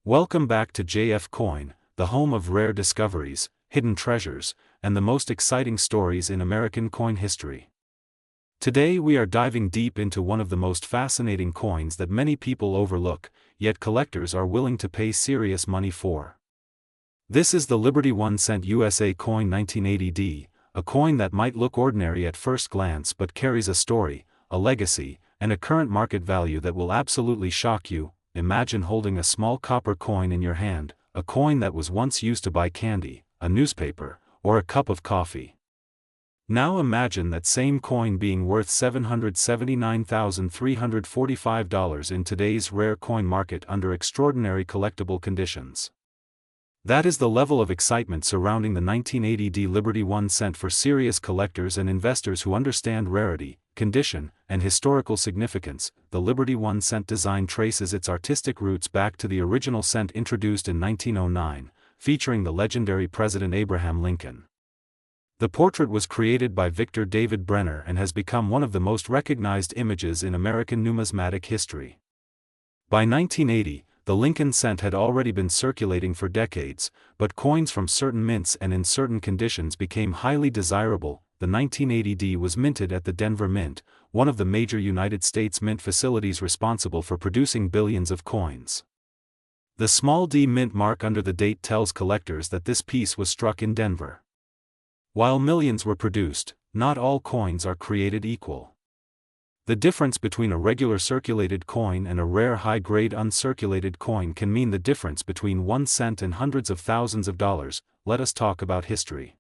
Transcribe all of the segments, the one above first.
Welcome back to JF Coin, the home of rare discoveries, hidden treasures, and the most exciting stories in American coin history. Today we are diving deep into one of the most fascinating coins that many people overlook, yet collectors are willing to pay serious money for. This is the Liberty 1 cent USA coin 1980D, a coin that might look ordinary at first glance but carries a story, a legacy, and a current market value that will absolutely shock you. Imagine holding a small copper coin in your hand, a coin that was once used to buy candy, a newspaper, or a cup of coffee. Now imagine that same coin being worth $779,345 in today's rare coin market under extraordinary collectible conditions. That is the level of excitement surrounding the 1980D Liberty 1 cent for serious collectors and investors who understand rarity, condition, and historical significance. The Liberty 1 cent design traces its artistic roots back to the original cent introduced in 1909, featuring the legendary President Abraham Lincoln. The portrait was created by Victor David Brenner and has become one of the most recognized images in American numismatic history. By 1980, the Lincoln cent had already been circulating for decades, but coins from certain mints and in certain conditions became highly desirable. The 1980D was minted at the Denver Mint, one of the major United States mint facilities responsible for producing billions of coins. The small d mint mark under the date tells collectors that this piece was struck in Denver. While millions were produced, not all coins are created equal. The difference between a regular circulated coin and a rare high-grade uncirculated coin can mean the difference between 1 cent and hundreds of thousands of dollars. Let us talk about history.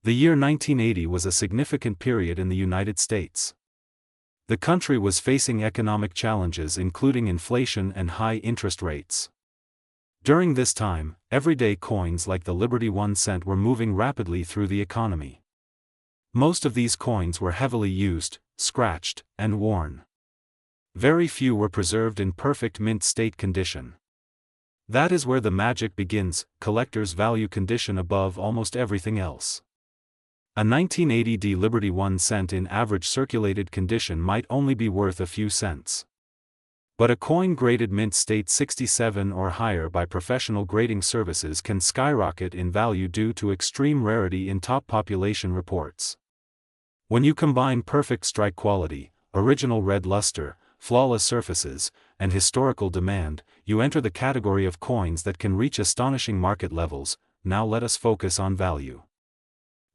The year 1980 was a significant period in the United States. The country was facing economic challenges including inflation and high interest rates. During this time, everyday coins like the Liberty 1 cent were moving rapidly through the economy. Most of these coins were heavily used, scratched, and worn. Very few were preserved in perfect mint state condition. That is where the magic begins. Collectors value condition above almost everything else. A 1980D Liberty 1 cent in average circulated condition might only be worth a few cents. But a coin graded mint state 67 or higher by professional grading services can skyrocket in value due to extreme rarity in top population reports. When you combine perfect strike quality, original red luster, flawless surfaces, and historical demand, you enter the category of coins that can reach astonishing market levels. Now let us focus on value.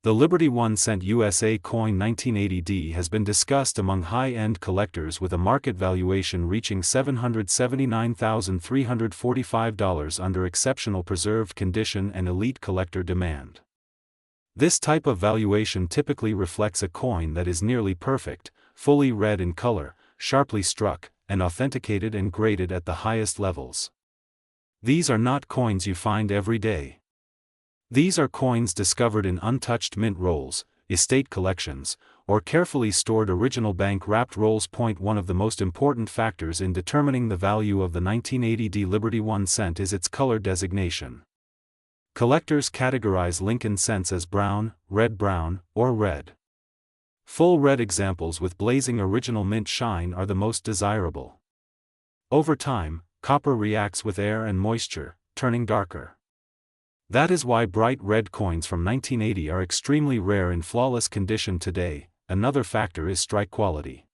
The Liberty 1 cent USA coin 1980D has been discussed among high-end collectors with a market valuation reaching $779,345 under exceptional preserved condition and elite collector demand. This type of valuation typically reflects a coin that is nearly perfect, fully red in color, sharply struck, and authenticated and graded at the highest levels. These are not coins you find every day. These are coins discovered in untouched mint rolls, estate collections, or carefully stored original bank-wrapped rolls. One of the most important factors in determining the value of the 1980D Liberty 1 cent is its color designation. Collectors categorize Lincoln cents as brown, red-brown, or red. Full red examples with blazing original mint shine are the most desirable. Over time, copper reacts with air and moisture, turning darker. That is why bright red coins from 1980 are extremely rare in flawless condition today. Another factor is strike quality.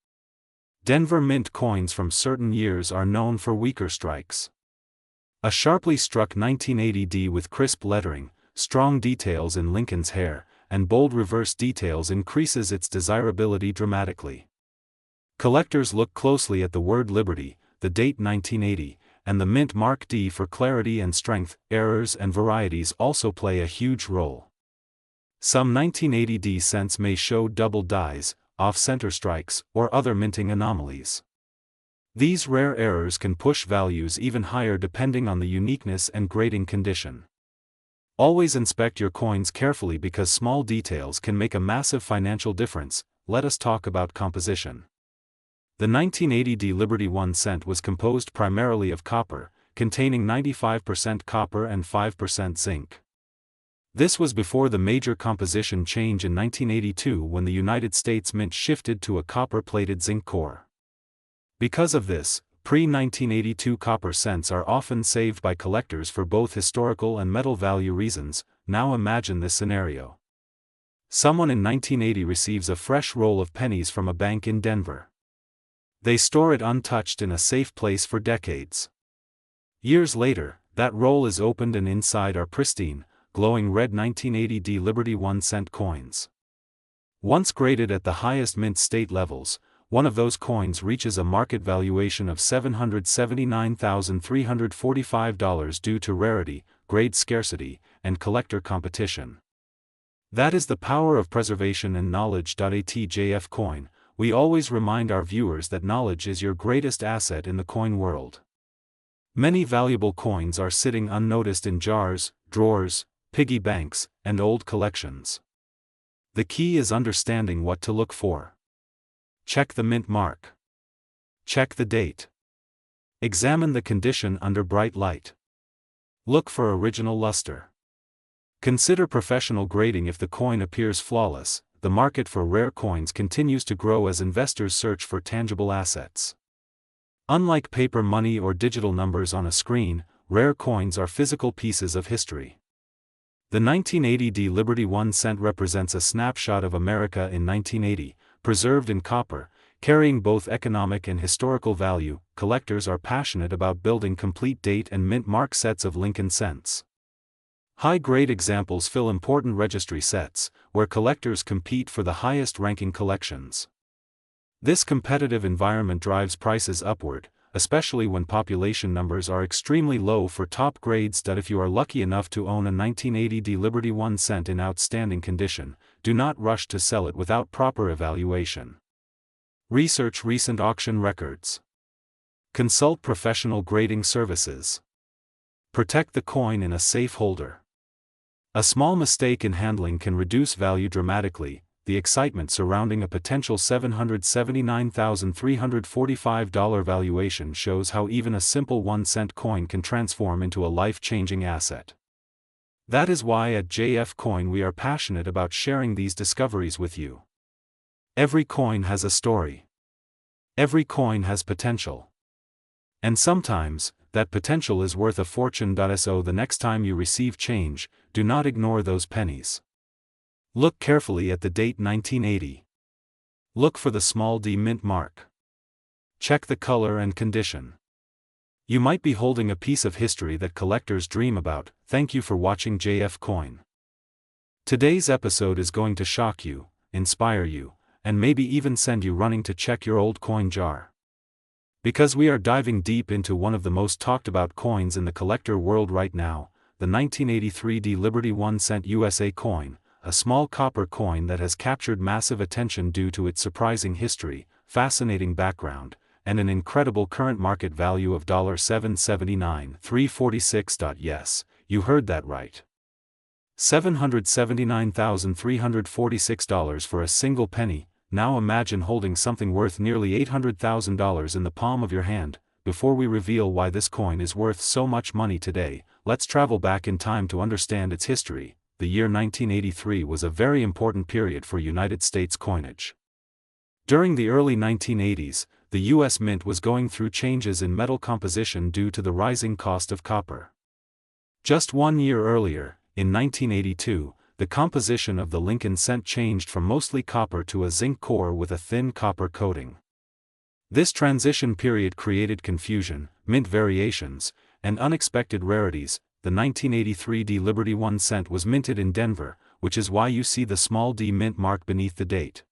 Denver Mint coins from certain years are known for weaker strikes. A sharply struck 1980D with crisp lettering, strong details in Lincoln's hair, and bold reverse details increases its desirability dramatically. Collectors look closely at the word Liberty, the date 1980, and the mint mark D for clarity and strength. Errors and varieties also play a huge role. Some 1980D cents may show double dies, off-center strikes, or other minting anomalies. These rare errors can push values even higher depending on the uniqueness and grading condition. Always inspect your coins carefully because small details can make a massive financial difference. Let us talk about composition. The 1980D Liberty 1 cent was composed primarily of copper, containing 95% copper and 5% zinc. This was before the major composition change in 1982 when the United States Mint shifted to a copper-plated zinc core. Because of this, Pre-1982 copper cents are often saved by collectors for both historical and metal value reasons. Now imagine this scenario. Someone in 1980 receives a fresh roll of pennies from a bank in Denver. They store it untouched in a safe place for decades. Years later, that roll is opened and inside are pristine, glowing red 1980 Liberty 1-cent coins. Once graded at the highest mint state levels, one of those coins reaches a market valuation of $779,345 due to rarity, grade scarcity, and collector competition. That is the power of preservation and knowledge. At JF Coin, we always remind our viewers that knowledge is your greatest asset in the coin world. Many valuable coins are sitting unnoticed in jars, drawers, piggy banks, and old collections. The key is understanding what to look for. Check the mint mark. Check the date. Examine the condition under bright light. Look for original luster. Consider professional grading. If the coin appears flawless, the market for rare coins continues to grow as investors search for tangible assets. Unlike paper money or digital numbers on a screen, rare coins are physical pieces of history. The 1980 Liberty 1 cent represents a snapshot of America in 1980, preserved in copper, carrying both economic and historical value. Collectors are passionate about building complete date and mint mark sets of Lincoln cents. High-grade examples fill important registry sets, where collectors compete for the highest-ranking collections. This competitive environment drives prices upward, especially when population numbers are extremely low for top grades. If you are lucky enough to own a 1980 Liberty 1 cent in outstanding condition, do not rush to sell it without proper evaluation. Research recent auction records. Consult professional grading services. Protect the coin in a safe holder. A small mistake in handling can reduce value dramatically. The excitement surrounding a potential $779,345 valuation shows how even a simple 1-cent coin can transform into a life-changing asset. That is why at JF Coin we are passionate about sharing these discoveries with you. Every coin has a story. Every coin has potential. And sometimes, that potential is worth a fortune. So the next time you receive change, do not ignore those pennies. Look carefully at the date 1980. Look for the small d mint mark. Check the color and condition. You might be holding a piece of history that collectors dream about. Thank you for watching JF Coin. Today's episode is going to shock you, inspire you, and maybe even send you running to check your old coin jar. Because we are diving deep into one of the most talked about coins in the collector world right now, the 1983 Liberty 1 cent USA coin, a small copper coin that has captured massive attention due to its surprising history, fascinating background, and an incredible current market value of $779,346. Yes, you heard that right. $779,346 for a single penny. Now imagine holding something worth nearly $800,000 in the palm of your hand. Before we reveal why this coin is worth so much money today, let's travel back in time to understand its history. The year 1983 was a very important period for United States coinage. During the early 1980s, the U.S. Mint was going through changes in metal composition due to the rising cost of copper. Just 1 year earlier, in 1982, the composition of the Lincoln cent changed from mostly copper to a zinc core with a thin copper coating. This transition period created confusion, mint variations, and unexpected rarities. The 1983 Liberty 1 cent was minted in Denver, which is why you see the small d mint mark beneath the date.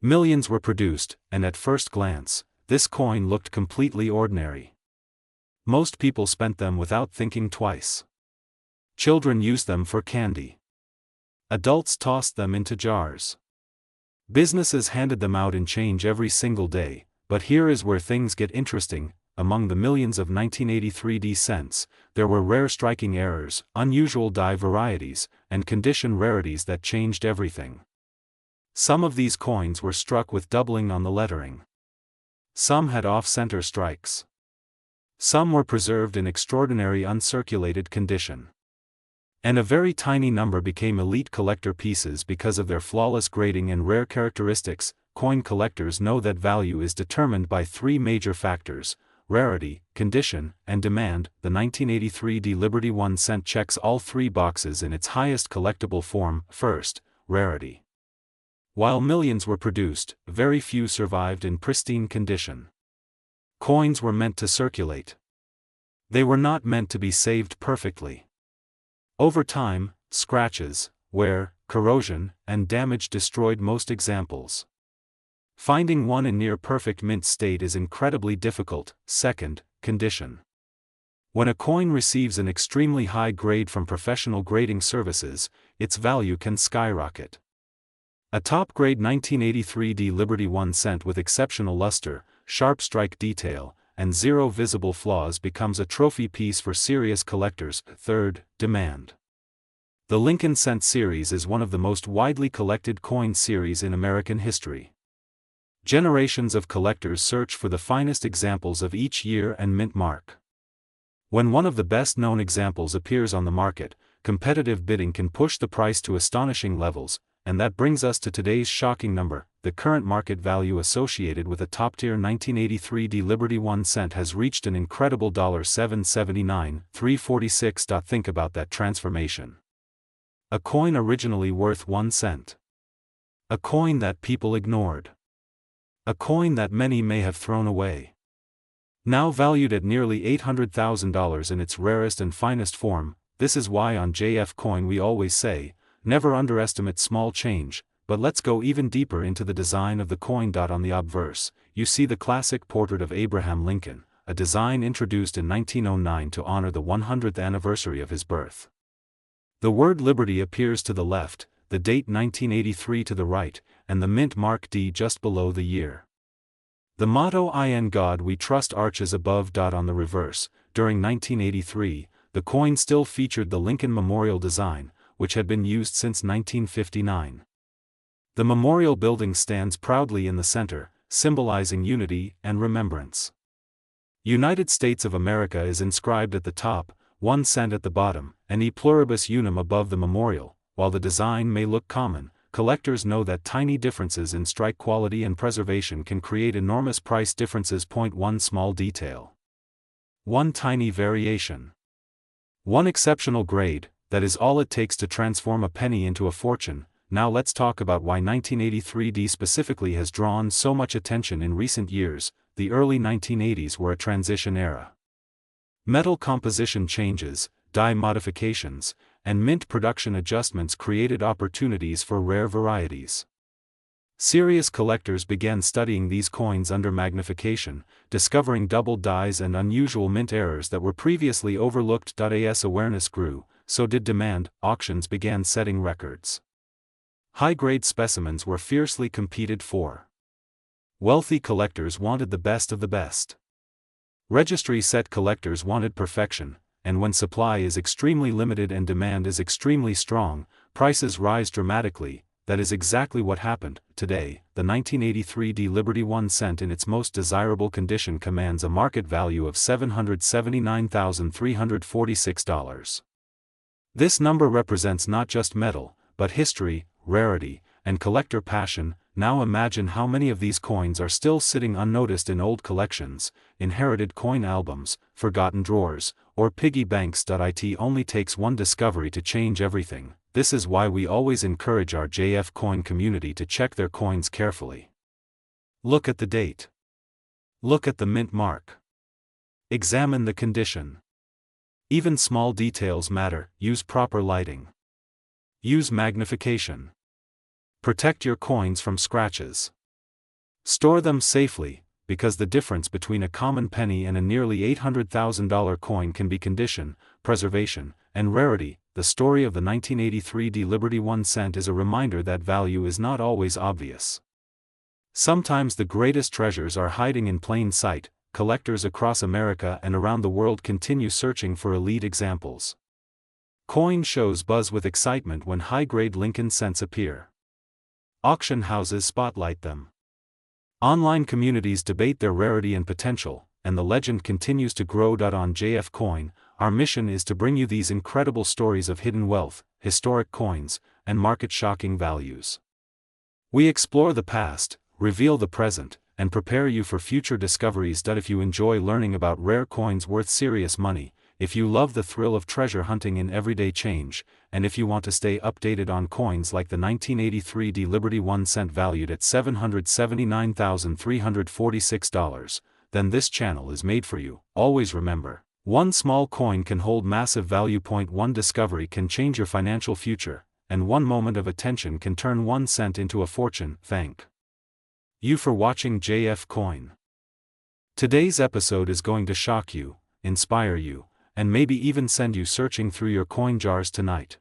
Millions were produced, and at first glance, this coin looked completely ordinary. Most people spent them without thinking twice. Children used them for candy. Adults tossed them into jars. Businesses handed them out in change every single day. But here is where things get interesting. Among the millions of 1983 cents, there were rare striking errors, unusual die varieties, and condition rarities that changed everything. Some of these coins were struck with doubling on the lettering. Some had off-center strikes. Some were preserved in extraordinary uncirculated condition. And a very tiny number became elite collector pieces because of their flawless grading and rare characteristics. Coin collectors know that value is determined by 3 major factors: rarity, condition, and demand. The 1983 D Liberty 1 cent checks all three boxes in its highest collectible form. First, rarity. While millions were produced, very few survived in pristine condition. Coins were meant to circulate. They were not meant to be saved perfectly. Over time, scratches, wear, corrosion, and damage destroyed most examples. Finding one in near-perfect mint state is incredibly difficult. Second, condition. When a coin receives an extremely high grade from professional grading services, its value can skyrocket. A top-grade 1983 D Liberty 1 cent with exceptional luster, sharp strike detail, and zero visible flaws becomes a trophy piece for serious collectors. Third, demand. The Lincoln Cent series is one of the most widely collected coin series in American history. Generations of collectors search for the finest examples of each year and mint mark. When one of the best-known examples appears on the market, competitive bidding can push the price to astonishing levels, and that brings us to today's shocking number. The current market value associated with a top-tier 1983 D Liberty 1 cent has reached an incredible $779,346. Think about that transformation. A coin originally worth 1 cent. A coin that people ignored. A coin that many may have thrown away. Now valued at nearly $800,000 in its rarest and finest form. This is why on JF Coin we always say, never underestimate small change. But let's go even deeper into the design of the coin. On the obverse, you see the classic portrait of Abraham Lincoln, a design introduced in 1909 to honor the 100th anniversary of his birth. The word Liberty appears to the left, the date 1983 to the right, and the mint mark D just below the year. The motto "In God We Trust" arches above. On the reverse, during 1983, the coin still featured the Lincoln Memorial design, which had been used since 1959. The memorial building stands proudly in the center, symbolizing unity and remembrance. United States of America is inscribed at the top, 1 cent at the bottom, and E Pluribus Unum above the memorial. While the design may look common, collectors know that tiny differences in strike quality and preservation can create enormous price differences. One small detail. One tiny variation. One exceptional grade, that is all it takes to transform a penny into a fortune. Now let's talk about why 1983 D specifically has drawn so much attention in recent years. The early 1980s were a transition era. Metal composition changes, die modifications, and mint production adjustments created opportunities for rare varieties. Serious collectors began studying these coins under magnification, discovering double dies and unusual mint errors that were previously overlooked. As awareness grew, so did demand. Auctions began setting records. High-grade specimens were fiercely competed for. Wealthy collectors wanted the best of the best. Registry-set collectors wanted perfection, and when supply is extremely limited and demand is extremely strong, prices rise dramatically. That is exactly what happened. Today, the 1983 D Liberty 1 cent in its most desirable condition commands a market value of $779,346. This number represents not just metal, but history, rarity, and collector passion. Now imagine how many of these coins are still sitting unnoticed in old collections, inherited coin albums, forgotten drawers, or piggy banks. It only takes one discovery to change everything. This is why we always encourage our JF Coin community to check their coins carefully. Look at the date. Look at the mint mark. Examine the condition. Even small details matter. Use proper lighting. Use magnification. Protect your coins from scratches. Store them safely, because the difference between a common penny and a nearly $800,000 coin can be condition, preservation, and rarity. The story of the 1983 D Liberty 1 cent is a reminder that value is not always obvious. Sometimes the greatest treasures are hiding in plain sight. Collectors across America and around the world continue searching for elite examples. Coin shows buzz with excitement when high-grade Lincoln cents appear. Auction houses spotlight them. Online communities debate their rarity and potential, and the legend continues to grow. On JF Coin, our mission is to bring you these incredible stories of hidden wealth, historic coins, and market-shocking values. We explore the past, reveal the present, and prepare you for future discoveries. If you enjoy learning about rare coins worth serious money, if you love the thrill of treasure hunting in everyday change, and if you want to stay updated on coins like the 1983 D Liberty 1 cent valued at $779,346, then this channel is made for you. Always remember, one small coin can hold massive value. One discovery can change your financial future, and one moment of attention can turn 1 cent into a fortune. Thank you for watching JF Coin. Today's episode is going to shock you, inspire you, and maybe even send you searching through your coin jars tonight.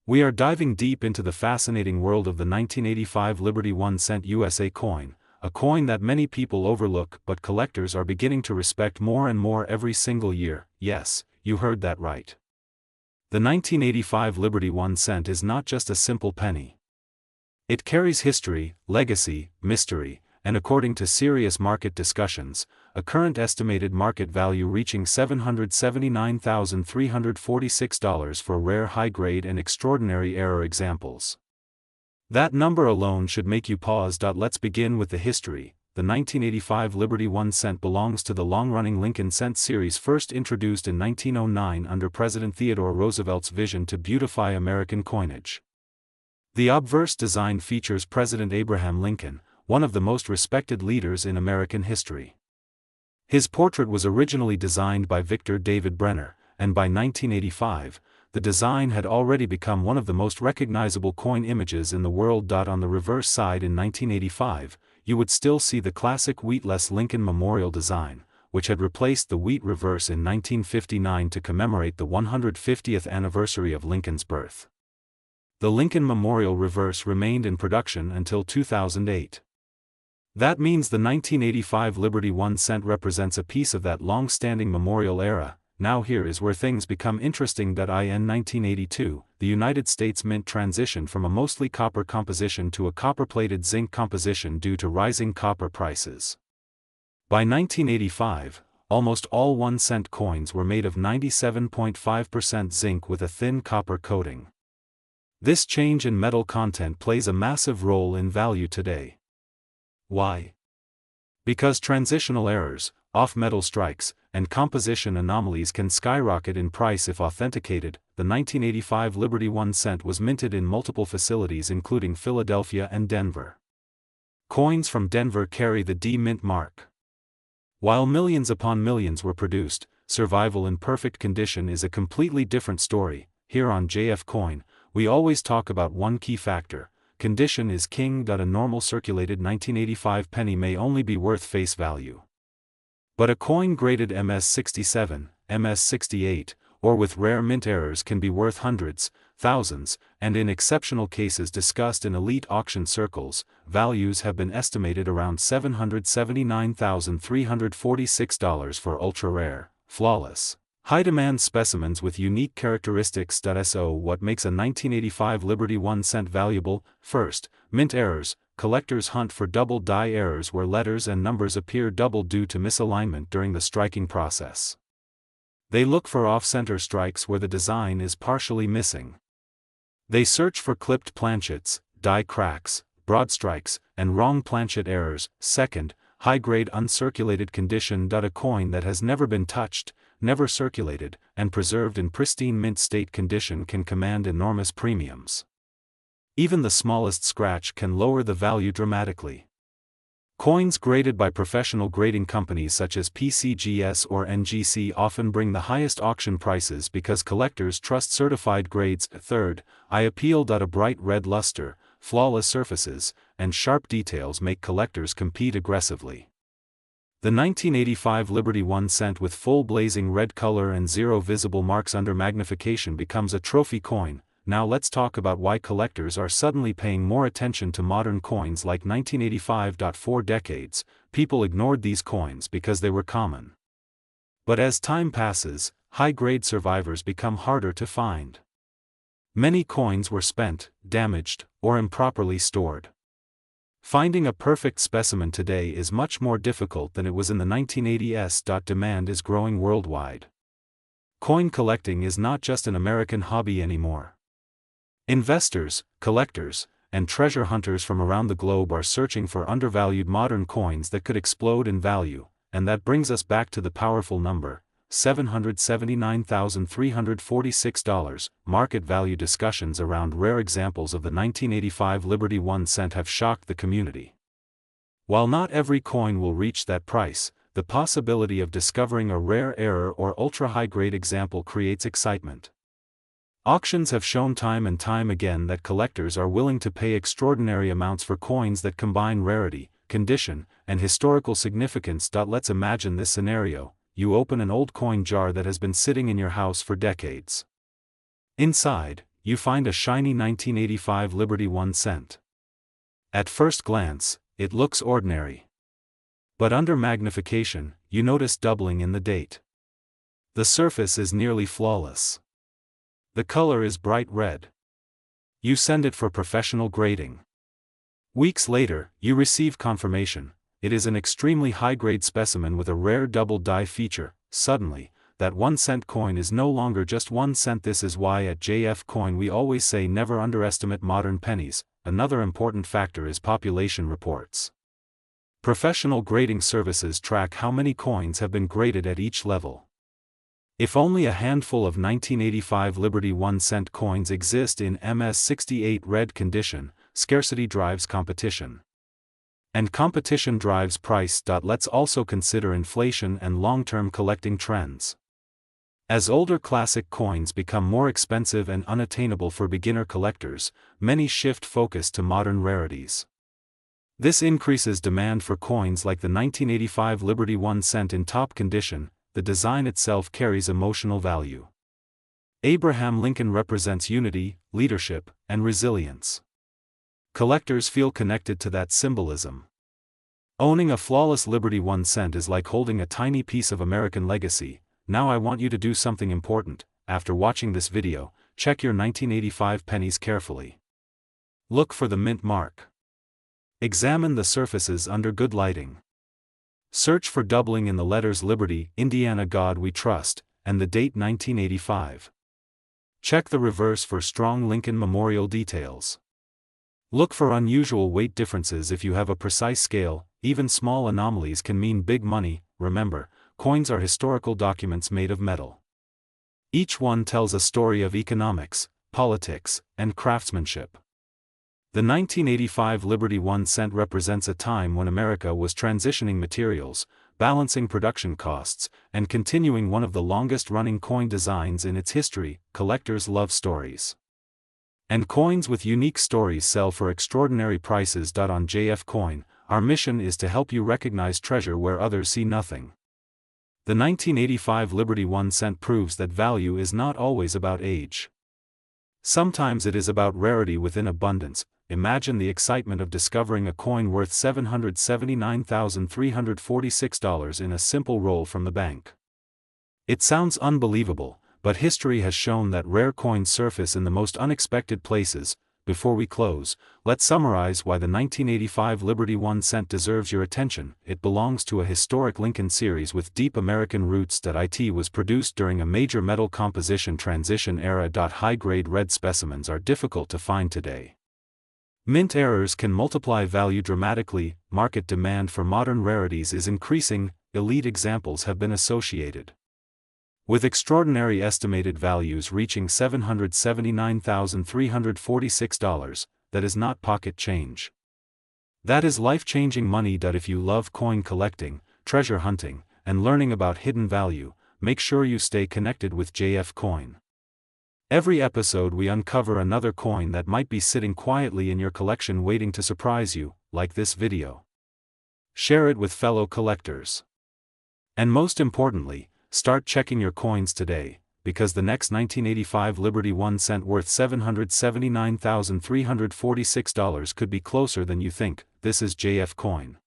We are diving deep into the fascinating world of the 1985 Liberty 1 cent USA coin, a coin that many people overlook but collectors are beginning to respect more and more every single year. Yes, you heard that right. The 1985 Liberty 1 cent is not just a simple penny. It carries history, legacy, mystery, and according to serious market discussions, a current estimated market value reaching $779,346 for rare high-grade and extraordinary error examples. That number alone should make you pause. Let's begin with the history. The 1985 Liberty 1 cent belongs to the long-running Lincoln cent series, first introduced in 1909 under President Theodore Roosevelt's vision to beautify American coinage. The obverse design features President Abraham Lincoln, one of the most respected leaders in American history. His portrait was originally designed by Victor David Brenner, and by 1985, the design had already become one of the most recognizable coin images in the world. On the reverse side in 1985, you would still see the classic wheatless Lincoln Memorial design, which had replaced the wheat reverse in 1959 to commemorate the 150th anniversary of Lincoln's birth. The Lincoln Memorial reverse remained in production until 2008. That means the 1985 Liberty 1 cent represents a piece of that long-standing memorial era. Now here is where things become interesting. In 1982, the United States Mint transitioned from a mostly copper composition to a copper-plated zinc composition due to rising copper prices. By 1985, almost all 1 cent coins were made of 97.5% zinc with a thin copper coating. This change in metal content plays a massive role in value today. Why? Because transitional errors, off-metal strikes, and composition anomalies can skyrocket in price if authenticated. The 1985 Liberty 1 cent was minted in multiple facilities including Philadelphia and Denver. Coins from Denver carry the D Mint mark. While millions upon millions were produced, survival in perfect condition is a completely different story. Here on JF Coin, we always talk about one key factor: condition is king. A normal circulated 1985 penny may only be worth face value. But a coin graded MS67, MS68, or with rare mint errors can be worth hundreds, thousands, and in exceptional cases discussed in elite auction circles, values have been estimated around $779,346 for ultra-rare, flawless, high-demand specimens with unique characteristics. So what makes a 1985 Liberty 1 cent valuable? First, mint errors. Collectors hunt for double die errors where letters and numbers appear double due to misalignment during the striking process. They look for off-center strikes where the design is partially missing. They search for clipped planchets, die cracks, broad strikes, and wrong planchet errors. Second, high-grade uncirculated condition. A coin that has never been touched, never circulated, and preserved in pristine mint state condition can command enormous premiums. Even the smallest scratch can lower the value dramatically. Coins graded by professional grading companies such as PCGS or NGC often bring the highest auction prices because collectors trust certified grades. Third, I appeal. A bright red luster, flawless surfaces, and sharp details make collectors compete aggressively. The 1985 Liberty 1 cent with full blazing red color and zero visible marks under magnification becomes a trophy coin. Now let's talk about why collectors are suddenly paying more attention to modern coins like 1985. For decades, people ignored these coins because they were common. But as time passes, high-grade survivors become harder to find. Many coins were spent, damaged, or improperly stored. Finding a perfect specimen today is much more difficult than it was in the 1980s. Demand is growing worldwide. Coin collecting is not just an American hobby anymore. Investors, collectors, and treasure hunters from around the globe are searching for undervalued modern coins that could explode in value, and that brings us back to the powerful number, $779,346. Market value discussions around rare examples of the 1985 Liberty 1 cent have shocked the community. While not every coin will reach that price, the possibility of discovering a rare error or ultra-high-grade example creates excitement. Auctions have shown time and time again that collectors are willing to pay extraordinary amounts for coins that combine rarity, condition, and historical significance. Let's imagine this scenario. You open an old coin jar that has been sitting in your house for decades. Inside, you find a shiny 1985 Liberty 1 cent. At first glance, it looks ordinary. But under magnification, you notice doubling in the date. The surface is nearly flawless. The color is bright red. You send it for professional grading. Weeks later, you receive confirmation. It is an extremely high-grade specimen with a rare double die feature. Suddenly, that 1 cent coin is no longer just 1 cent. This is why at JF Coin we always say never underestimate modern pennies. Another important factor is population reports. Professional grading services track how many coins have been graded at each level. If only a handful of 1985 Liberty 1 cent coins exist in MS68 red condition, scarcity drives competition. And competition drives price. Let's also consider inflation and long-term collecting trends. As older classic coins become more expensive and unattainable for beginner collectors, many shift focus to modern rarities. This increases demand for coins like the 1985 Liberty 1 cent in top condition. The design itself carries emotional value. Abraham Lincoln represents unity, leadership, and resilience. Collectors feel connected to that symbolism. Owning a flawless Liberty 1 cent is like holding a tiny piece of American legacy. Now I want you to do something important. After watching this video, check your 1985 pennies carefully. Look for the mint mark. Examine the surfaces under good lighting. Search for doubling in the letters Liberty, Indiana God We Trust, and the date 1985. Check the reverse for strong Lincoln Memorial details. Look for unusual weight differences if you have a precise scale. Even small anomalies can mean big money. Remember, coins are historical documents made of metal. Each one tells a story of economics, politics, and craftsmanship. The 1985 Liberty 1 cent represents a time when America was transitioning materials, balancing production costs, and continuing one of the longest-running coin designs in its history. Collectors love stories. And coins with unique stories sell for extraordinary prices. On JF Coin, our mission is to help you recognize treasure where others see nothing. The 1985 Liberty 1 cent proves that value is not always about age. Sometimes it is about rarity within abundance. Imagine the excitement of discovering a coin worth $779,346 in a simple roll from the bank. It sounds unbelievable, but history has shown that rare coins surface in the most unexpected places. Before we close, let's summarize why the 1985 Liberty 1 cent deserves your attention. It belongs to a historic Lincoln series with deep American roots. It was produced during a major metal composition transition era. High-grade red specimens are difficult to find today. Mint errors can multiply value dramatically. Market demand for modern rarities is increasing. Elite examples have been associated with extraordinary estimated values reaching $779,346. That is not pocket change. That is life-changing money. If you love coin collecting, treasure hunting, and learning about hidden value, make sure you stay connected with JF Coin. Every episode we uncover another coin that might be sitting quietly in your collection waiting to surprise you. Like this video. Share it with fellow collectors. And most importantly, start checking your coins today, because the next 1985 Liberty 1 cent worth $779,346 could be closer than you think. This is JF Coin.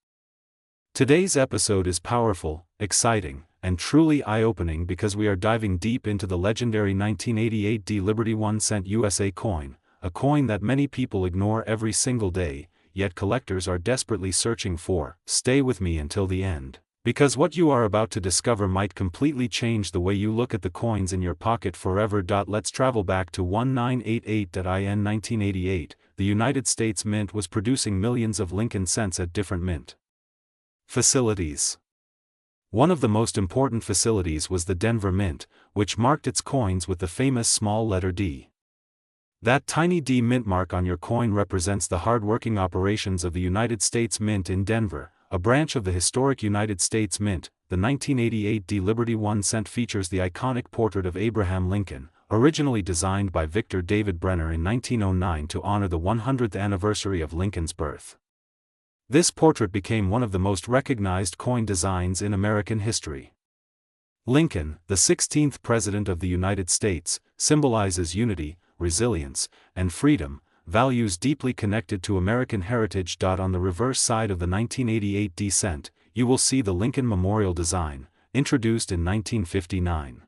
Today's episode is powerful, exciting, and truly eye-opening because we are diving deep into the legendary 1988 Liberty 1 cent USA coin, a coin that many people ignore every single day, yet collectors are desperately searching for. Stay with me until the end, because what you are about to discover might completely change the way you look at the coins in your pocket forever. Let's travel back to 1988 in 1988. the United States Mint was producing millions of Lincoln cents at different mint facilities. One of the most important facilities was the Denver Mint, which marked its coins with the famous small letter D. That tiny D mint mark on your coin represents the hard-working operations of the United States Mint in Denver, a branch of the historic United States Mint. The 1988 D Liberty 1 cent features the iconic portrait of Abraham Lincoln, originally designed by Victor David Brenner in 1909 to honor the 100th anniversary of Lincoln's birth. This portrait became one of the most recognized coin designs in American history. Lincoln, the 16th President of the United States, symbolizes unity, resilience, and freedom, values deeply connected to American heritage. On the reverse side of the 1988 D cent, you will see the Lincoln Memorial design, introduced in 1959.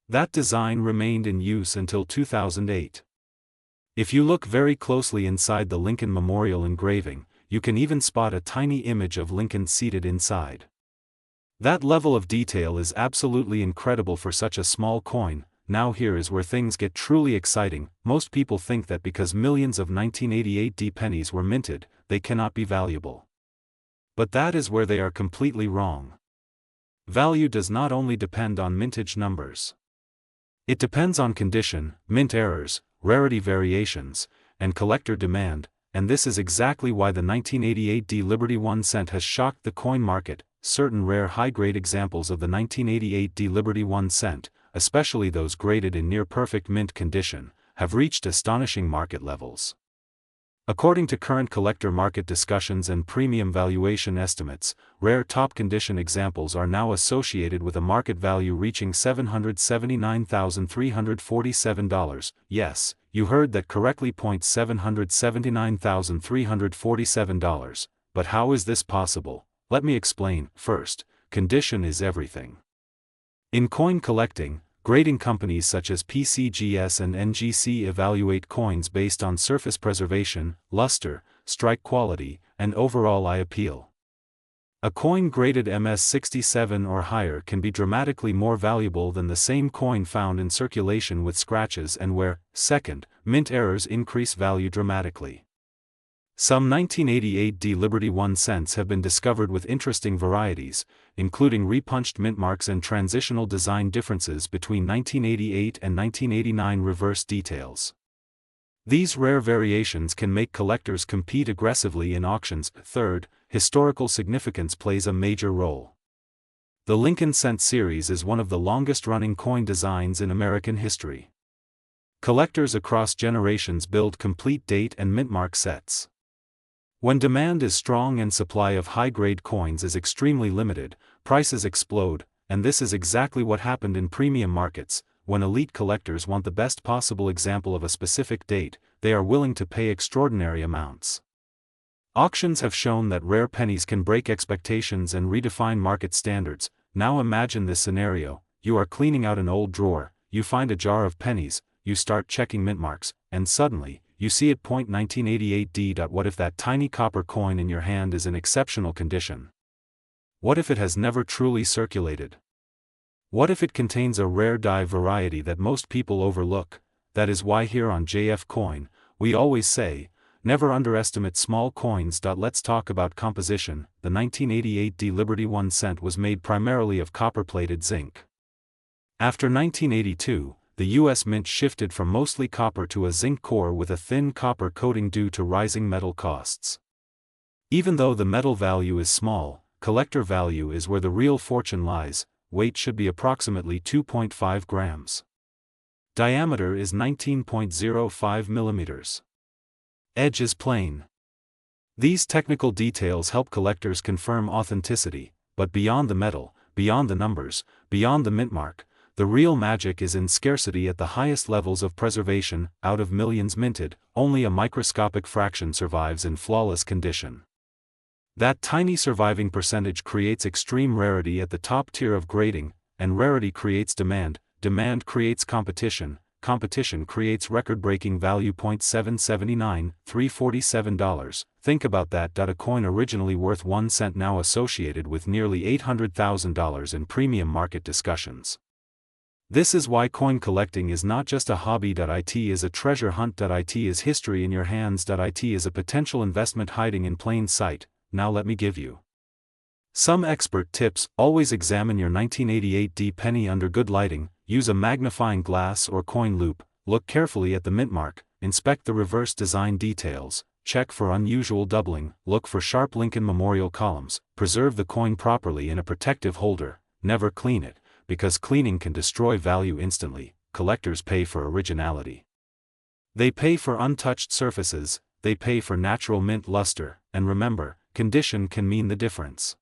That design remained in use until 2008. If you look very closely inside the Lincoln Memorial engraving, you can even spot a tiny image of Lincoln seated inside. That level of detail is absolutely incredible for such a small coin. Now here is where things get truly exciting. Most people think that because millions of 1988 D pennies were minted, they cannot be valuable. But that is where they are completely wrong. Value does not only depend on mintage numbers. It depends on condition, mint errors, rarity variations, and collector demand, and this is exactly why the 1988 D Liberty 1 cent has shocked the coin market. Certain rare high-grade examples of the 1988 D Liberty 1 cent, especially those graded in near-perfect mint condition, have reached astonishing market levels. According to current collector market discussions and premium valuation estimates, rare top-condition examples are now associated with a market value reaching $779,347. Yes, you heard that correctly. $779,347. But how is this possible? Let me explain. First, condition is everything. In coin collecting, grading companies such as PCGS and NGC evaluate coins based on surface preservation, luster, strike quality, and overall eye appeal. A coin graded MS67 or higher can be dramatically more valuable than the same coin found in circulation with scratches and wear. Second, mint errors increase value dramatically. Some 1988 D Liberty 1 cents have been discovered with interesting varieties, including repunched mint marks and transitional design differences between 1988 and 1989 reverse details. These rare variations can make collectors compete aggressively in auctions. Third, historical significance plays a major role. The Lincoln Cent series is one of the longest-running coin designs in American history. Collectors across generations build complete date and mint mark sets. When demand is strong and supply of high-grade coins is extremely limited, prices explode, and this is exactly what happened in premium markets. When elite collectors want the best possible example of a specific date, they are willing to pay extraordinary amounts. Auctions have shown that rare pennies can break expectations and redefine market standards. Now imagine this scenario: you are cleaning out an old drawer, you find a jar of pennies, you start checking mint marks, and suddenly, you see it. 1988 D. What if that tiny copper coin in your hand is in exceptional condition? What if it has never truly circulated? What if it contains a rare die variety that most people overlook? That is why here on JF Coin, we always say, never underestimate small coins. Let's talk about composition. The 1988 D Liberty 1 cent was made primarily of copper-plated zinc. After 1982, the U.S. Mint shifted from mostly copper to a zinc core with a thin copper coating due to rising metal costs. Even though the metal value is small, collector value is where the real fortune lies. Weight should be approximately 2.5 grams. Diameter is 19.05 millimeters. Edge is plain. These technical details help collectors confirm authenticity, but beyond the metal, beyond the numbers, beyond the mint mark, the real magic is in scarcity. At the highest levels of preservation, out of millions minted, only a microscopic fraction survives in flawless condition. That tiny surviving percentage creates extreme rarity at the top tier of grading, and rarity creates demand, demand creates competition, competition creates record-breaking value. $779,347. Think about that. A coin originally worth 1 cent now associated with nearly $800,000 in premium market discussions. This is why coin collecting is not just a hobby. It is a treasure hunt. It is history in your hands. It is a potential investment hiding in plain sight. Now let me give you some expert tips. Always examine your 1988 penny under good lighting. Use a magnifying glass or coin loupe. Look carefully at the mint mark. Inspect the reverse design details. Check for unusual doubling. Look for sharp Lincoln Memorial columns. Preserve the coin properly in a protective holder. Never clean it, because cleaning can destroy value instantly. Collectors pay for originality. They pay for untouched surfaces. They pay for natural mint luster. And remember, condition can mean the difference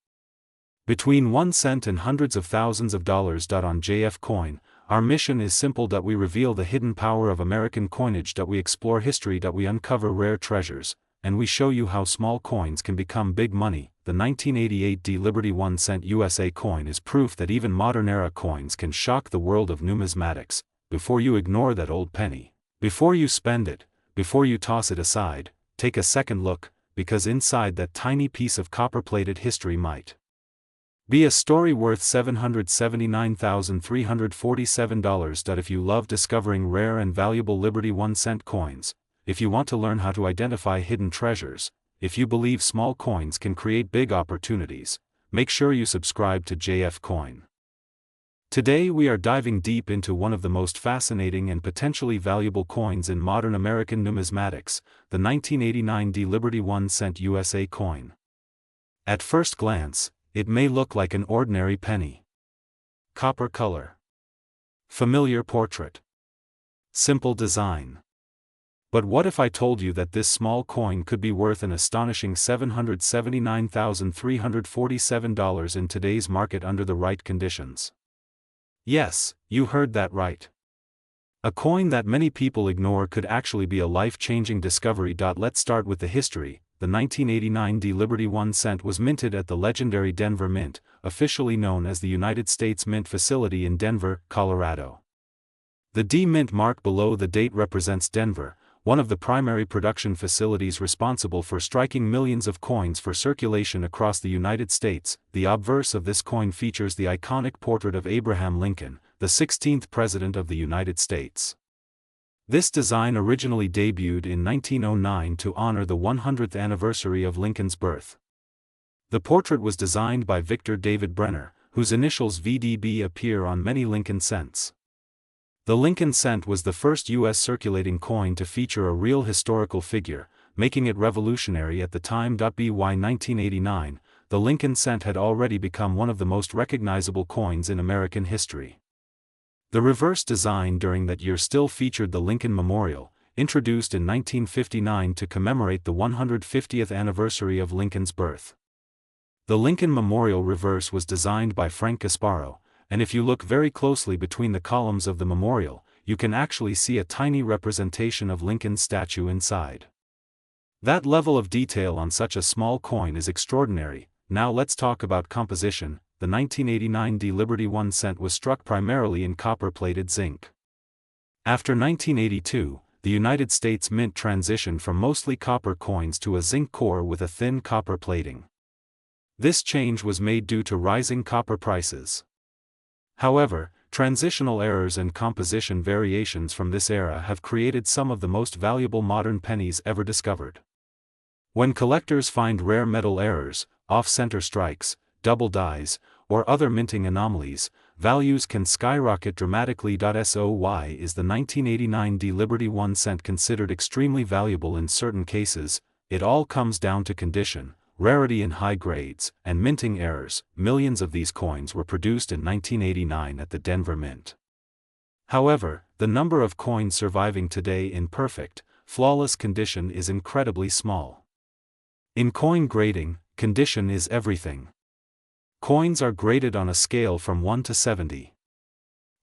between 1 cent and hundreds of thousands of dollars. On JF Coin, our mission is simple. We reveal the hidden power of American coinage. We explore history. We uncover rare treasures, and we show you how small coins can become big money. The 1988 Liberty 1 cent USA coin is proof that even modern-era coins can shock the world of numismatics. Before you ignore that old penny, before you spend it, before you toss it aside, take a second look, because inside that tiny piece of copper-plated history might be a story worth $779,347. If you love discovering rare and valuable Liberty 1 cent coins, if you want to learn how to identify hidden treasures, if you believe small coins can create big opportunities, make sure you subscribe to JF Coin. Today we are diving deep into one of the most fascinating and potentially valuable coins in modern American numismatics, the 1989 Liberty 1 cent USA coin. At first glance, it may look like an ordinary penny. Copper color. Familiar portrait. Simple design. But what if I told you that this small coin could be worth an astonishing $779,347 in today's market under the right conditions? Yes, you heard that right. A coin that many people ignore could actually be a life-changing discovery. Let's start with the history. The 1989 Liberty 1 cent was minted at the legendary Denver Mint, officially known as the United States Mint Facility in Denver, Colorado. The D Mint mark below the date represents Denver, one of the primary production facilities responsible for striking millions of coins for circulation across the United States. The obverse of this coin features the iconic portrait of Abraham Lincoln, the 16th President of the United States. This design originally debuted in 1909 to honor the 100th anniversary of Lincoln's birth. The portrait was designed by Victor David Brenner, whose initials VDB appear on many Lincoln cents. The Lincoln cent was the first U.S. circulating coin to feature a real historical figure, making it revolutionary at the time. By 1989, the Lincoln cent had already become one of the most recognizable coins in American history. The reverse design during that year still featured the Lincoln Memorial, introduced in 1959 to commemorate the 150th anniversary of Lincoln's birth. The Lincoln Memorial reverse was designed by Frank Gasparo, and if you look very closely between the columns of the memorial, you can actually see a tiny representation of Lincoln's statue inside. That level of detail on such a small coin is extraordinary. Now let's talk about composition. The 1989 Liberty 1 cent was struck primarily in copper-plated zinc. After 1982, the United States Mint transitioned from mostly copper coins to a zinc core with a thin copper plating. This change was made due to rising copper prices. However, transitional errors and composition variations from this era have created some of the most valuable modern pennies ever discovered. When collectors find rare metal errors, off-center strikes, double dies, or other minting anomalies, values can skyrocket dramatically. So why is the 1989 Liberty 1 cent considered extremely valuable in certain cases? It all comes down to condition, rarity in high grades, and minting errors. Millions of these coins were produced in 1989 at the Denver Mint. However, the number of coins surviving today in perfect, flawless condition is incredibly small. In coin grading, condition is everything. Coins are graded on a scale from 1 to 70.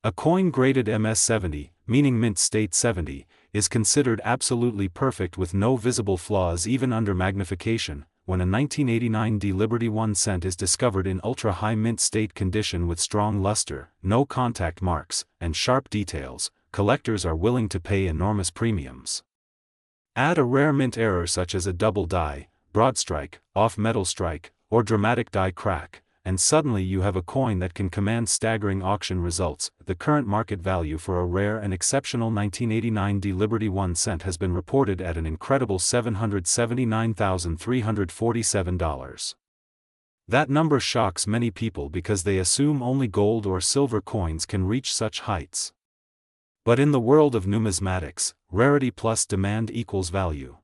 A coin graded MS-70, meaning mint state 70, is considered absolutely perfect with no visible flaws even under magnification. When a 1989 Liberty 1 cent is discovered in ultra-high mint state condition with strong luster, no contact marks, and sharp details, collectors are willing to pay enormous premiums. Add a rare mint error such as a double die, broad strike, off-metal strike, or dramatic die crack, and suddenly you have a coin that can command staggering auction results. The current market value for a rare and exceptional 1989 D Liberty 1 cent has been reported at an incredible $779,347. That number shocks many people because they assume only gold or silver coins can reach such heights. But in the world of numismatics, rarity plus demand equals value.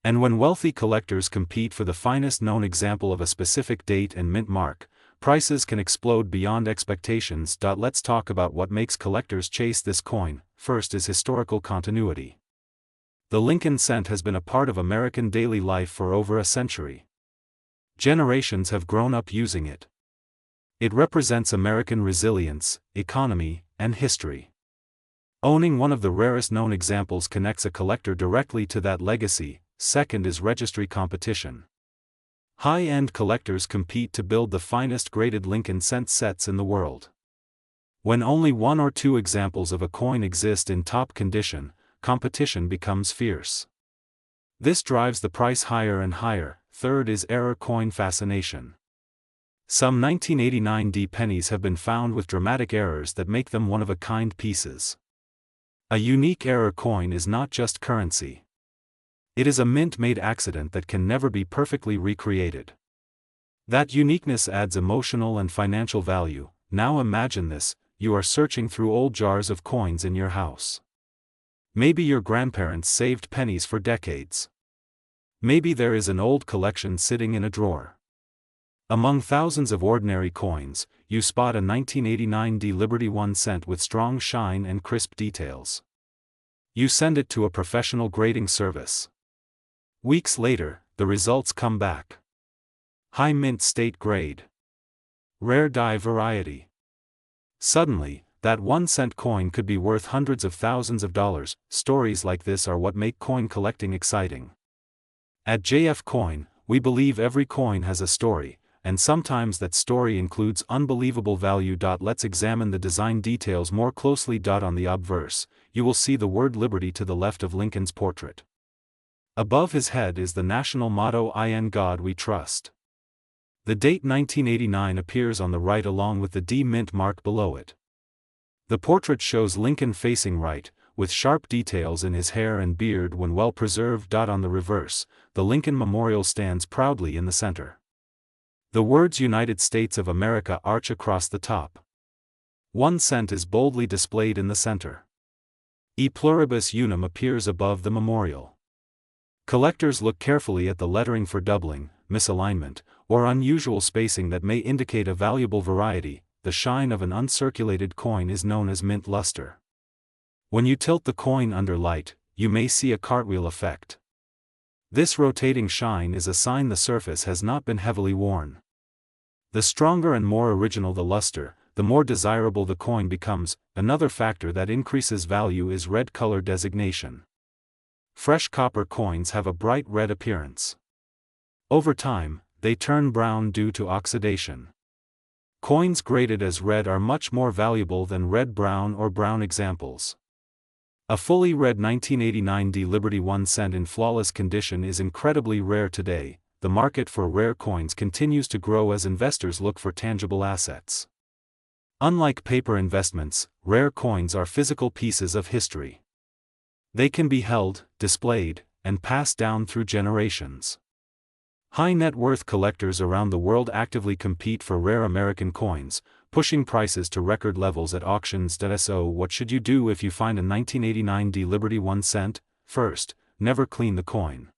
And when wealthy collectors compete for the finest known example of a specific date and mint mark, prices can explode beyond expectations. Let's talk about what makes collectors chase this coin. First is historical continuity. The Lincoln cent has been a part of American daily life for over a century. Generations have grown up using it. It represents American resilience, economy, and history. Owning one of the rarest known examples connects a collector directly to that legacy. Second is registry competition. High-end collectors compete to build the finest graded Lincoln cent sets in the world. When only one or two examples of a coin exist in top condition, competition becomes fierce. This drives the price higher and higher. Third is error coin fascination. Some 1989 D pennies have been found with dramatic errors that make them one-of-a-kind pieces. A unique error coin is not just currency. It is a mint-made accident that can never be perfectly recreated. That uniqueness adds emotional and financial value. Now imagine this: you are searching through old jars of coins in your house. Maybe your grandparents saved pennies for decades. Maybe there is an old collection sitting in a drawer. Among thousands of ordinary coins, you spot a 1989 D Liberty 1 cent with strong shine and crisp details. You send it to a professional grading service. Weeks later, the results come back. High mint state grade. Rare die variety. Suddenly, that 1 cent coin could be worth hundreds of thousands of dollars. Stories like this are what make coin collecting exciting. At JF Coin, we believe every coin has a story, and sometimes that story includes unbelievable value. Let's examine the design details more closely. On the obverse, you will see the word Liberty to the left of Lincoln's portrait. Above his head is the national motto, "In God We Trust." The date 1989 appears on the right along with the D mint mark below it. The portrait shows Lincoln facing right, with sharp details in his hair and beard when well preserved. On the reverse, the Lincoln Memorial stands proudly in the center. The words United States of America arch across the top. 1 cent is boldly displayed in the center. E pluribus unum appears above the memorial. Collectors look carefully at the lettering for doubling, misalignment, or unusual spacing that may indicate a valuable variety. The shine of an uncirculated coin is known as mint luster. When you tilt the coin under light, you may see a cartwheel effect. This rotating shine is a sign the surface has not been heavily worn. The stronger and more original the luster, the more desirable the coin becomes. Another factor that increases value is red color designation. Fresh copper coins have a bright red appearance. Over time, they turn brown due to oxidation. Coins graded as red are much more valuable than red-brown or brown examples. A fully red 1989 D Liberty 1 cent in flawless condition is incredibly rare today. The market for rare coins continues to grow as investors look for tangible assets. Unlike paper investments, rare coins are physical pieces of history. They can be held, displayed, and passed down through generations. High net worth collectors around the world actively compete for rare American coins, pushing prices to record levels at auctions. So what should you do if you find a 1989 D Liberty 1 cent? First, never clean the coin.